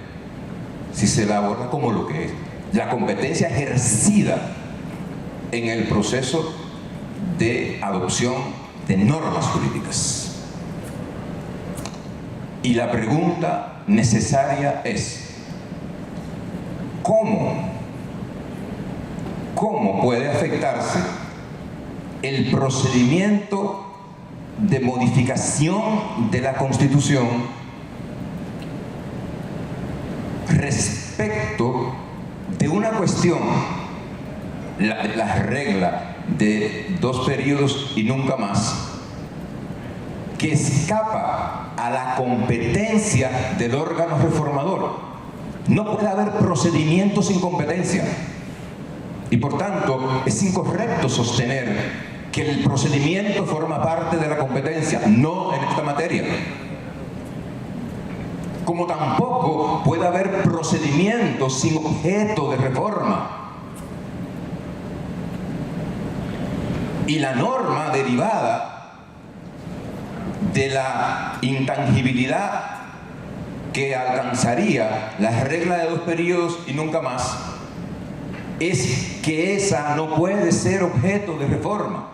si se la aborda como lo que es la competencia ejercida en el proceso de adopción de normas jurídicas. Y la pregunta necesaria es: ¿cómo puede afectarse el procedimiento de modificación de la Constitución respecto de una cuestión, la regla de 2 periodos y nunca más, que escapa a la competencia del órgano reformador? No puede haber procedimiento sin competencia, y por tanto es incorrecto sostener que el procedimiento forma parte de la competencia, no en esta materia. Como tampoco puede haber procedimiento sin objeto de reforma. Y la norma derivada de la intangibilidad que alcanzaría la regla de 2 periodos y nunca más es que esa no puede ser objeto de reforma.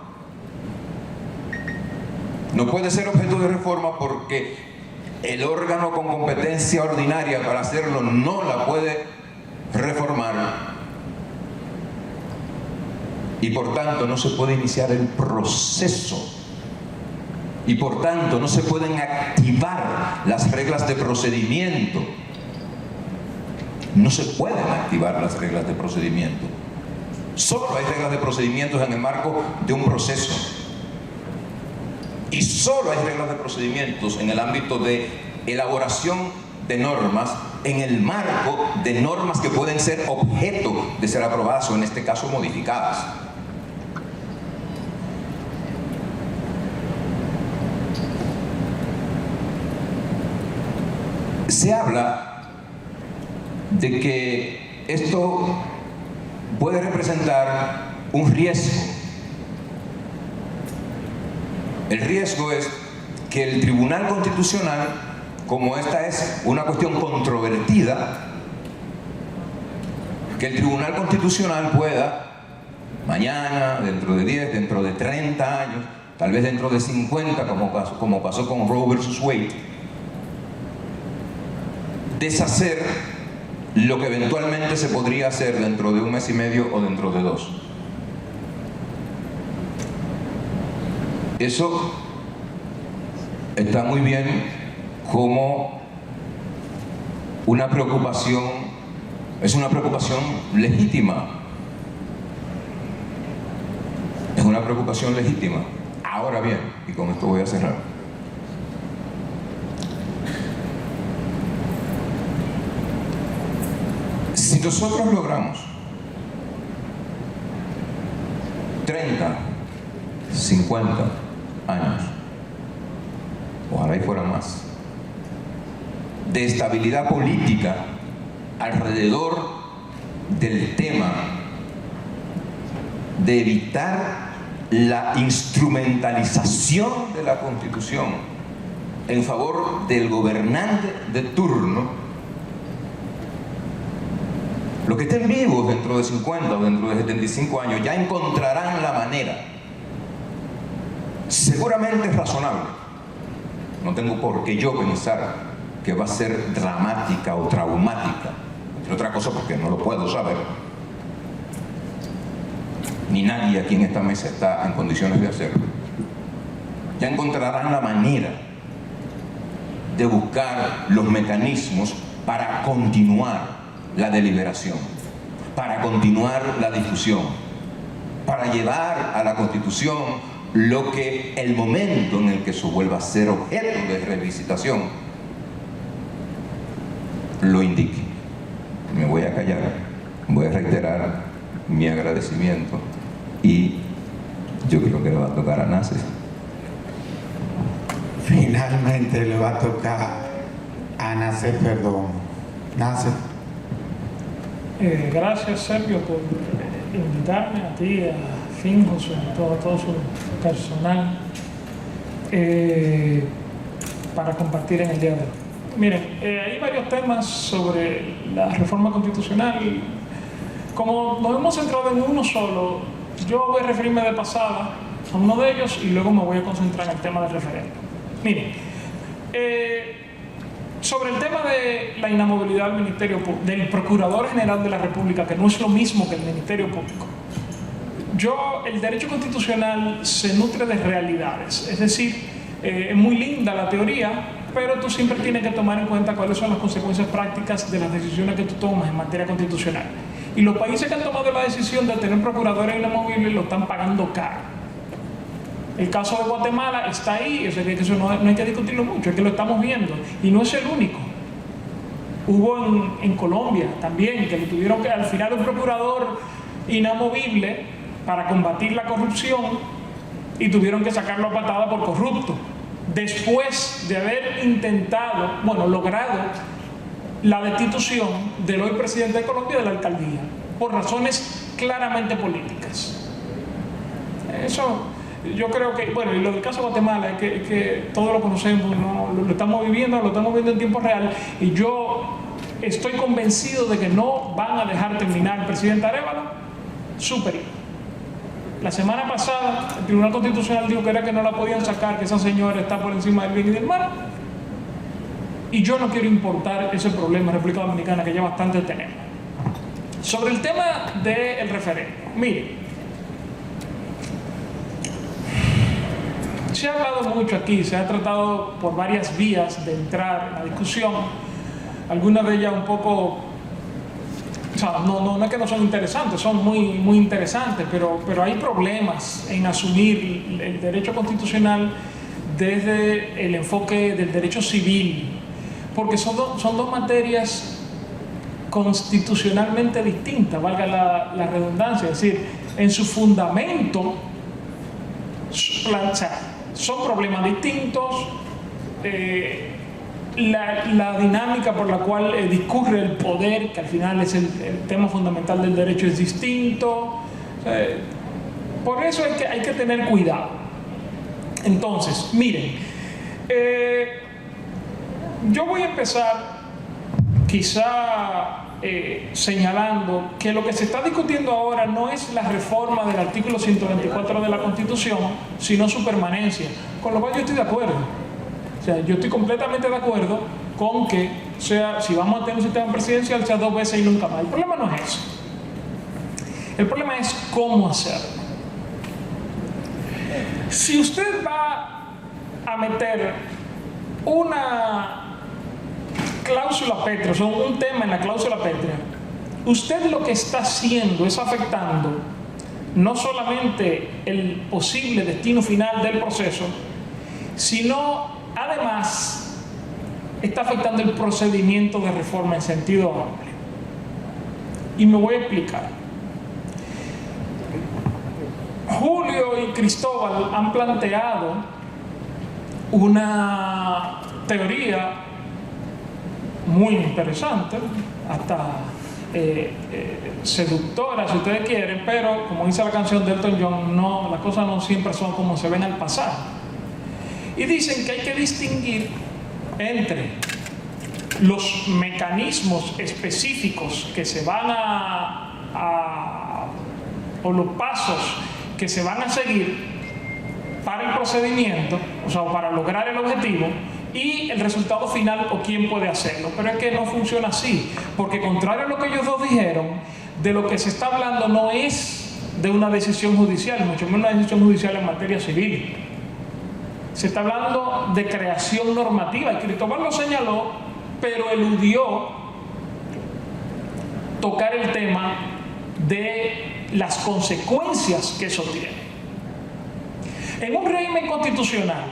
No puede ser objeto de reforma porque el órgano con competencia ordinaria para hacerlo no la puede reformar, y por tanto no se puede iniciar el proceso, y por tanto no se pueden activar las reglas de procedimiento. No se pueden activar las reglas de procedimiento. Solo hay reglas de procedimientos en el marco de un proceso. Y solo hay reglas de procedimientos en el ámbito de elaboración de normas, en el marco de normas que pueden ser objeto de ser aprobadas o en este caso modificadas. Se habla de que esto puede representar un riesgo. El riesgo es que el Tribunal Constitucional, como esta es una cuestión controvertida, que el Tribunal Constitucional pueda mañana, dentro de 10, dentro de 30 años, tal vez dentro de 50, como pasó con Roe versus Wade, deshacer lo que eventualmente se podría hacer dentro de 1 mes y medio o dentro de 2. Eso está muy bien como una preocupación, es una preocupación legítima. Es una preocupación legítima. Ahora bien, y con esto voy a cerrar, si nosotros logramos 30, 50 años, ojalá y fuera más, de estabilidad política alrededor del tema de evitar la instrumentalización de la Constitución en favor del gobernante de turno, los que estén vivos dentro de 50 o dentro de 75 años ya encontrarán la manera, seguramente razonable, no tengo por qué yo pensar que va a ser dramática o traumática, entre otras cosas porque no lo puedo saber, ni nadie aquí en esta mesa está en condiciones de hacerlo. Ya encontrarán la manera de buscar los mecanismos para continuar la deliberación, para continuar la discusión, para llevar a la Constitución lo que el momento en el que eso vuelva a ser objeto de revisitación lo indique. Me voy a callar, voy a reiterar mi agradecimiento y yo creo que le va a tocar a Nace. Finalmente le va a tocar a Nace Perdomo. Nace. Gracias, Sergio, por invitarme a ti, a Finjos y a todo su personal para compartir en el día de hoy. Miren, hay varios temas sobre la reforma constitucional. Como nos hemos centrado en uno solo, yo voy a referirme de pasada a uno de ellos y luego me voy a concentrar en el tema del referéndum. Miren, sobre el tema de la inamovilidad del del Procurador General de la República, que no es lo mismo que el Ministerio Público, el derecho constitucional se nutre de realidades, es decir, es muy linda la teoría, pero tú siempre tienes que tomar en cuenta cuáles son las consecuencias prácticas de las decisiones que tú tomas en materia constitucional. Y los países que han tomado la decisión de tener procuradores inamovibles lo están pagando caro. El caso de Guatemala está ahí, o sea que eso no hay que discutirlo mucho, es que lo estamos viendo. Y no es el único. Hubo en Colombia también, que le tuvieron que, al final, un procurador inamovible para combatir la corrupción y tuvieron que sacarlo a patada por corrupto. Después de haber logrado la destitución del hoy presidente de Colombia de la alcaldía, por razones claramente políticas. Eso, yo creo que, y lo del caso de Guatemala, es que todos lo conocemos, ¿no? Lo estamos viviendo en tiempo real, y yo estoy convencido de que no van a dejar terminar el presidente Arévalo su periodo. La semana pasada, el Tribunal Constitucional dijo que no la podían sacar, que esa señora está por encima del bien y del mal. Y yo no quiero importar ese problema en República Dominicana, que ya bastante tenemos. Sobre el tema del referéndum, mire, se ha hablado mucho aquí, se ha tratado por varias vías de entrar en la discusión, algunas de ellas un poco, no es que no son interesantes, son muy interesantes, pero hay problemas en asumir el derecho constitucional desde el enfoque del derecho civil, porque son dos materias constitucionalmente distintas, valga la redundancia, es decir, en su fundamento son problemas distintos, la dinámica por la cual discurre el poder, que al final es el tema fundamental del derecho, es distinto. Por eso hay que tener cuidado. Entonces, miren, yo voy a empezar quizá señalando que lo que se está discutiendo ahora no es la reforma del artículo 124 de la Constitución, sino su permanencia, con lo cual yo estoy de acuerdo. O sea, yo estoy completamente de acuerdo con que, si vamos a tener un sistema presidencial, sea 2 veces y nunca más. El problema no es eso. El problema es cómo hacerlo. Si usted va a meter una cláusula pétrea, o sea, un tema en la cláusula pétrea, usted lo que está haciendo es afectando no solamente el posible destino final del proceso, sino además está afectando el procedimiento de reforma en sentido amplio. Y me voy a explicar. Julio y Cristóbal han planteado una teoría muy interesante, hasta seductora si ustedes quieren, pero como dice la canción de Elton John, no, las cosas no siempre son como se ven al pasar. Y dicen que hay que distinguir entre los mecanismos específicos que se van o los pasos que se van a seguir para el procedimiento, o sea, para lograr el objetivo, y el resultado final o quién puede hacerlo. Pero es que no funciona así, porque contrario a lo que ellos dos dijeron, de lo que se está hablando no es de una decisión judicial, mucho menos una decisión judicial en materia civil. Se está hablando de creación normativa, y Cristóbal lo señaló, pero eludió tocar el tema de las consecuencias que eso tiene. En un régimen constitucional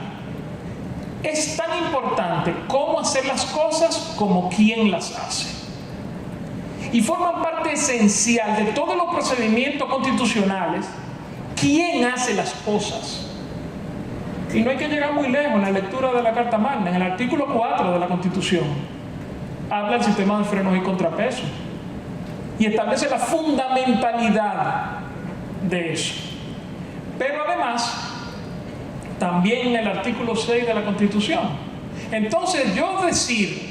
es tan importante cómo hacer las cosas como quién las hace. Y forman parte esencial de todos los procedimientos constitucionales quién hace las cosas. Y no hay que llegar muy lejos en la lectura de la Carta Magna. En el artículo 4 de la Constitución habla del sistema de frenos y contrapesos y establece la fundamentalidad de eso. Pero además, también en el artículo 6 de la Constitución. Entonces, yo decir,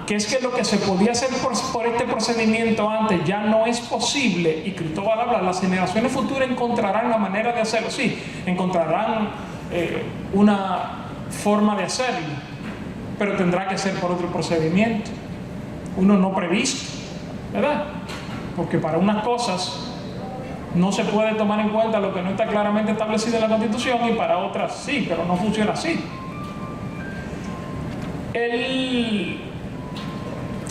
que es que lo que se podía hacer por este procedimiento antes ya no es posible, y Cristóbal habla, las generaciones futuras encontrarán la manera de hacerlo, sí, encontrarán una forma de hacerlo, pero tendrá que ser por otro procedimiento, uno no previsto, ¿verdad? Porque para unas cosas no se puede tomar en cuenta lo que no está claramente establecido en la Constitución, y para otras sí, pero no funciona así.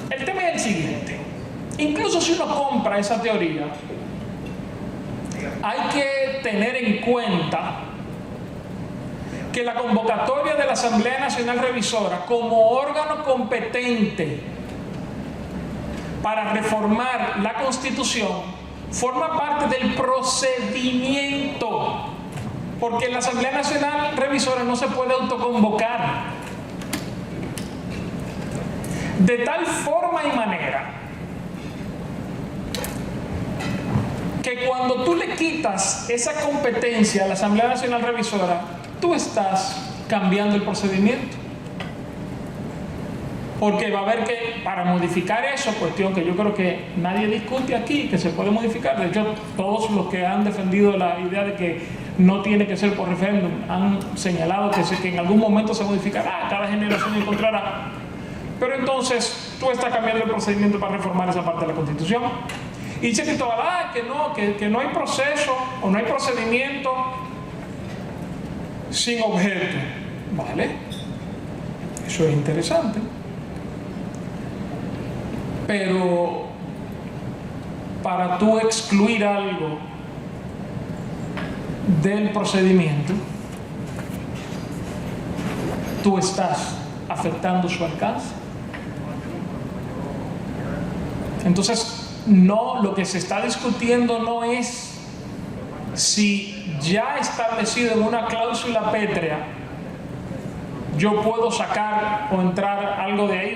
El tema es el siguiente: incluso si uno compra esa teoría, hay que tener en cuenta que la convocatoria de la Asamblea Nacional Revisora como órgano competente para reformar la Constitución forma parte del procedimiento, porque la Asamblea Nacional Revisora no se puede autoconvocar. De tal forma y manera que cuando tú le quitas esa competencia a la Asamblea Nacional Revisora, tú estás cambiando el procedimiento. Porque va a haber que, para modificar eso, cuestión que yo creo que nadie discute aquí, que se puede modificar. De hecho, todos los que han defendido la idea de que no tiene que ser por referéndum han señalado que en algún momento se modificará, cada generación encontrará. Pero entonces tú estás cambiando el procedimiento para reformar esa parte de la Constitución. Y dice Cristóbal, que no hay proceso o no hay procedimiento sin objeto. Vale, eso es interesante. Pero para tú excluir algo del procedimiento, tú estás afectando su alcance. Entonces, no, lo que se está discutiendo no es si ya establecido en una cláusula pétrea yo puedo sacar o entrar algo de ahí,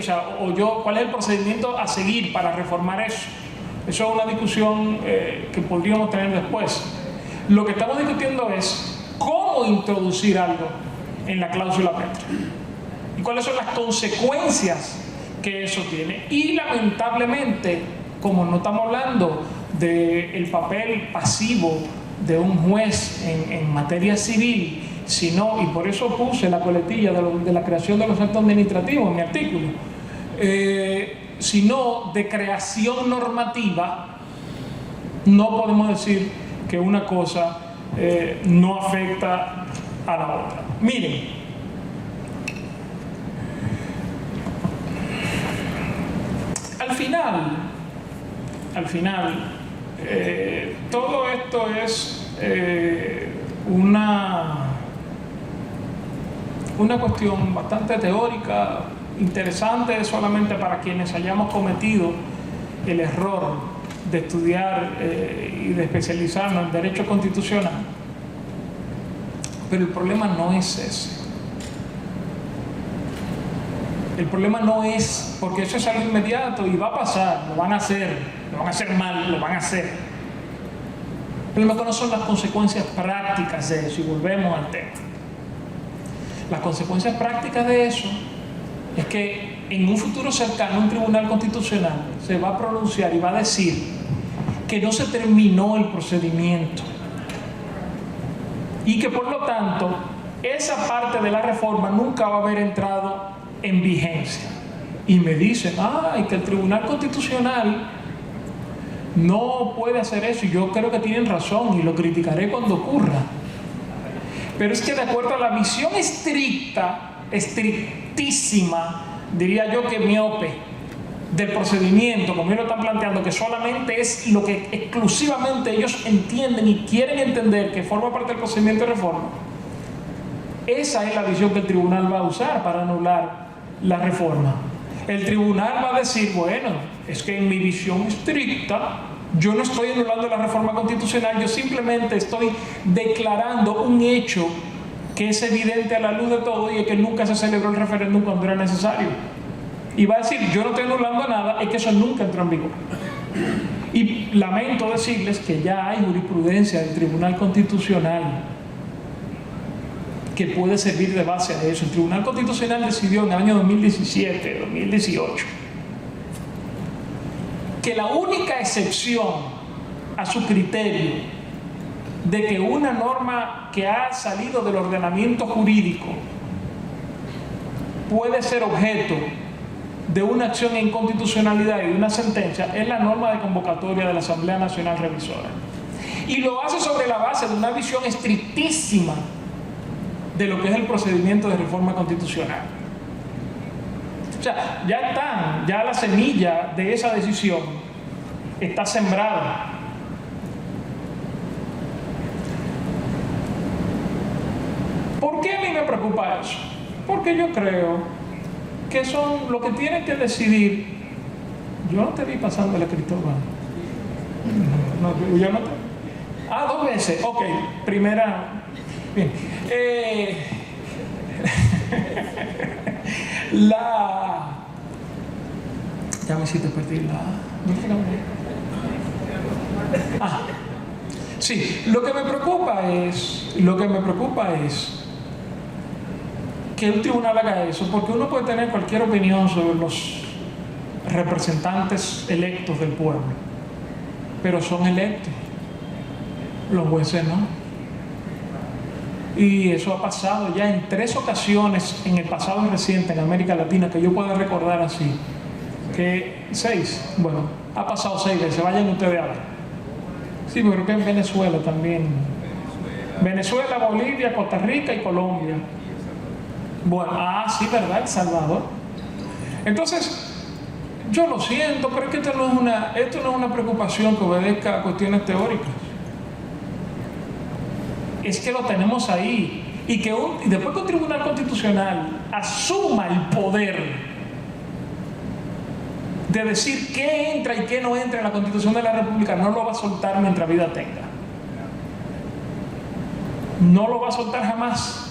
cuál es el procedimiento a seguir para reformar eso. Eso es una discusión que podríamos tener después. Lo que estamos discutiendo es cómo introducir algo en la cláusula pétrea y cuáles son las consecuencias que eso tiene. Y lamentablemente, como no estamos hablando del papel pasivo de un juez en materia civil, sino, y por eso puse la coletilla de la creación de los actos administrativos en mi artículo, sino de creación normativa, no podemos decir que una cosa no afecta a la otra. Miren, al final, todo esto es una cuestión bastante teórica, interesante solamente para quienes hayamos cometido el error de estudiar y de especializarnos en derecho constitucional. Pero el problema no es ese. El problema no es, porque eso es algo inmediato y va a pasar, lo van a hacer mal, lo van a hacer. El problema no son las consecuencias prácticas de eso, y volvemos al tema. Las consecuencias prácticas de eso es que en un futuro cercano un tribunal constitucional se va a pronunciar y va a decir que no se terminó el procedimiento y que por lo tanto esa parte de la reforma nunca va a haber entrado en vigencia. Y me dicen, que el Tribunal Constitucional no puede hacer eso, y yo creo que tienen razón y lo criticaré cuando ocurra. Pero es que de acuerdo a la visión estrictísima, diría yo que miope, del procedimiento, como ellos lo están planteando, que solamente es lo que exclusivamente ellos entienden y quieren entender que forma parte del procedimiento de reforma, esa es la visión que el tribunal va a usar para anular la reforma. El tribunal va a decir, bueno, es que en mi visión estricta yo no estoy anulando la reforma constitucional, yo simplemente estoy declarando un hecho que es evidente a la luz de todo, y es que nunca se celebró el referéndum cuando era necesario. Y va a decir, yo no estoy anulando nada, es que eso nunca entró en vigor. Y lamento decirles que ya hay jurisprudencia del Tribunal Constitucional que puede servir de base a eso. El Tribunal Constitucional decidió en el año 2017, 2018, que la única excepción a su criterio de que una norma que ha salido del ordenamiento jurídico puede ser objeto de una acción de inconstitucionalidad y de una sentencia es la norma de convocatoria de la Asamblea Nacional Revisora. Y lo hace sobre la base de una visión estrictísima de lo que es el procedimiento de reforma constitucional. O sea, ya la semilla de esa decisión está sembrada. ¿Por qué a mí me preocupa eso? Porque yo creo que son lo que tienen que decidir. Yo no te vi pasando la Cristóbal. No, yo no te... 2 veces. Ok, primera. Bien. Ya me hiciste perder la... Sí, lo que me preocupa es que el tribunal haga eso, porque uno puede tener cualquier opinión sobre los representantes electos del pueblo, pero son electos, los jueces no. Y eso ha pasado ya en 3 ocasiones en el pasado reciente en América Latina, que yo pueda recordar así, que 6, bueno, ha pasado 6 veces, vayan ustedes a ver. Sí, pero que en Venezuela también. Venezuela, Bolivia, Costa Rica y Colombia. Bueno, sí, ¿verdad? El Salvador. Entonces, yo lo siento, pero es que esto no es una preocupación que obedezca a cuestiones teóricas. Es que lo tenemos ahí. Y después que un tribunal constitucional asuma el poder de decir qué entra y qué no entra en la Constitución de la República, no lo va a soltar mientras vida tenga. No lo va a soltar jamás.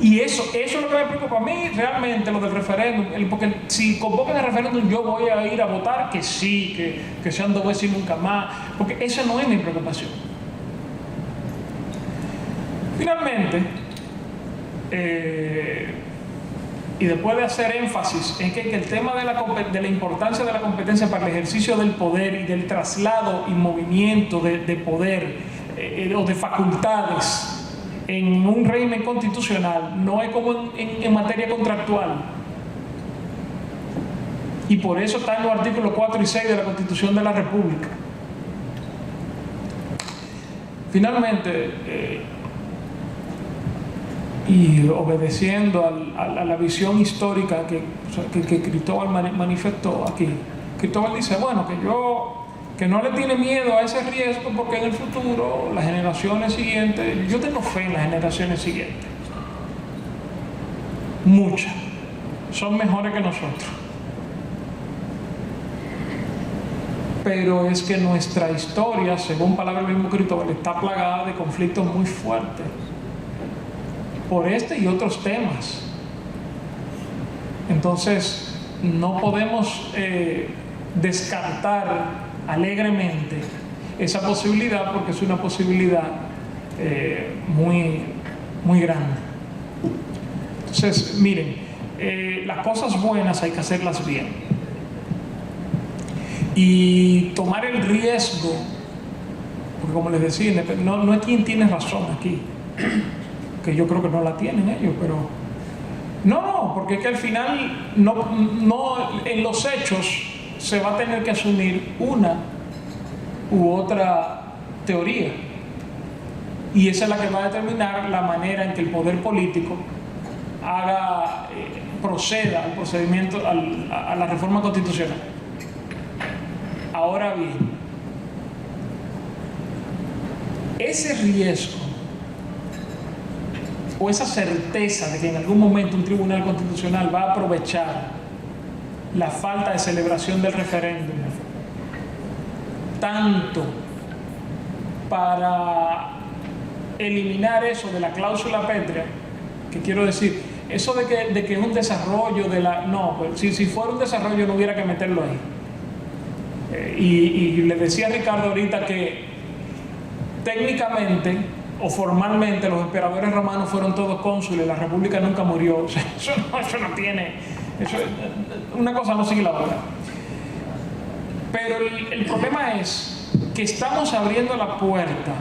Y eso es lo que me preocupa a mí realmente, lo del referéndum, porque si convocan el referéndum yo voy a ir a votar que sí, que sean 2 veces y nunca más, porque esa no es mi preocupación. Finalmente, y después de hacer énfasis en que el tema de la importancia de la competencia para el ejercicio del poder y del traslado y movimiento de poder o de facultades en un régimen constitucional no es como en materia contractual. Y por eso está en los artículos 4 y 6 de la Constitución de la República. Finalmente, y obedeciendo a la visión histórica que Cristóbal manifestó aquí, Cristóbal dice, bueno, que no le tiene miedo a ese riesgo porque en el futuro las generaciones siguientes, yo tengo fe en las generaciones siguientes, muchas, son mejores que nosotros, pero es que nuestra historia, según palabra del mismo Cristóbal, está plagada de conflictos muy fuertes por este y otros temas. Entonces, no podemos descartar alegremente esa posibilidad porque es una posibilidad muy, muy grande. Entonces, miren, las cosas buenas hay que hacerlas bien. Y tomar el riesgo, porque como les decía, no es quien tiene razón aquí, que yo creo que no la tienen ellos, pero no, porque es que al final en los hechos se va a tener que asumir una u otra teoría, y esa es la que va a determinar la manera en que el poder político proceda al procedimiento, a la reforma constitucional. Ahora bien, ese riesgo o esa certeza de que en algún momento un tribunal constitucional va a aprovechar la falta de celebración del referéndum tanto para eliminar eso de la cláusula pétrea, que quiero decir, eso de que es un desarrollo de la... No, pues, si fuera un desarrollo no hubiera que meterlo ahí. Y le decía a Ricardo ahorita que técnicamente o formalmente los emperadores romanos fueron todos cónsules, la república nunca murió. O sea, eso no tiene... una cosa no sigue la otra. Pero el problema es que estamos abriendo la puerta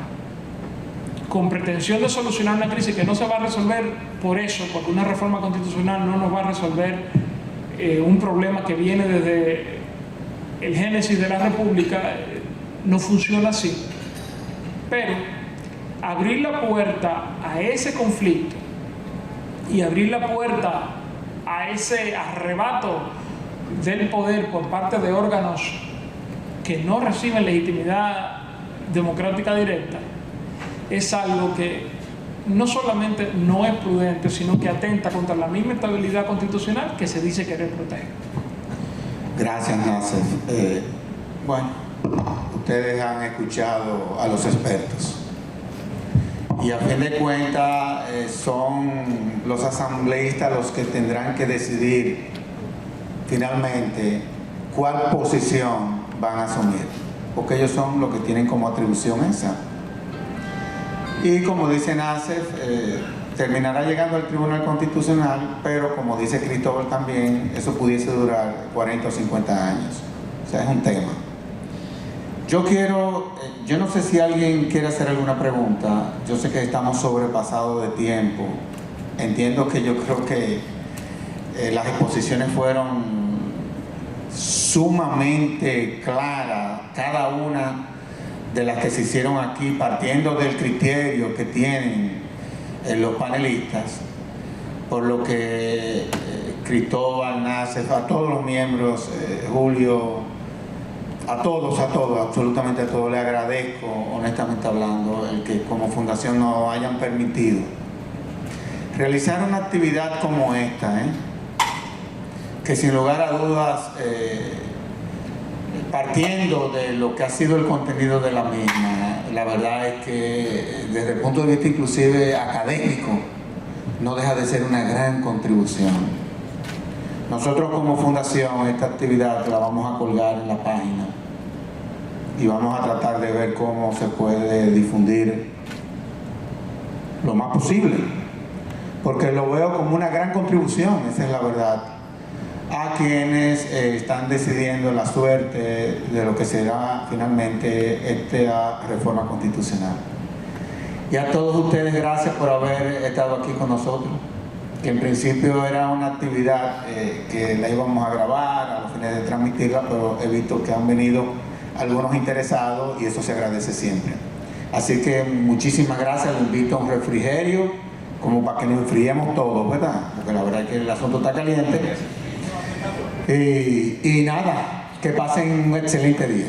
con pretensión de solucionar una crisis que no se va a resolver por eso, porque una reforma constitucional no nos va a resolver un problema que viene desde el génesis de la república. No funciona así. Pero abrir la puerta a ese conflicto y abrir la puerta a ese arrebato del poder por parte de órganos que no reciben legitimidad democrática directa es algo que no solamente no es prudente, sino que atenta contra la misma estabilidad constitucional que se dice querer proteger. Gracias, Nasef. Bueno, ustedes han escuchado a los expertos y a fin de cuentas son los asambleístas los que tendrán que decidir finalmente cuál posición van a asumir, porque ellos son los que tienen como atribución esa. Y como dice Nasef, terminará llegando al Tribunal Constitucional, pero como dice Cristóbal también, eso pudiese durar 40 o 50 años. O sea, es un tema. Yo no sé si alguien quiere hacer alguna pregunta. Yo sé que estamos sobrepasados de tiempo. Entiendo que yo creo que las exposiciones fueron sumamente claras, cada una de las que se hicieron aquí, partiendo del criterio que tienen los panelistas, por lo que Cristóbal, Nasef, a todos los miembros, Julio, a todos, absolutamente a todos, le agradezco, honestamente hablando, el que como fundación nos hayan permitido realizar una actividad como esta, que sin lugar a dudas, partiendo de lo que ha sido el contenido de la misma, la verdad es que desde el punto de vista inclusive académico, no deja de ser una gran contribución. Nosotros como fundación esta actividad la vamos a colgar en la página y vamos a tratar de ver cómo se puede difundir lo más posible, porque lo veo como una gran contribución, esa es la verdad, a quienes están decidiendo la suerte de lo que será finalmente esta reforma constitucional. Y a todos ustedes, gracias por haber estado aquí con nosotros, que en principio era una actividad que la íbamos a grabar a los fines de transmitirla, pero he visto que han venido algunos interesados y eso se agradece siempre. Así que muchísimas gracias, les invito a un refrigerio, como para que nos enfriemos todos, ¿verdad? Porque la verdad es que el asunto está caliente. Y nada, que pasen un excelente día.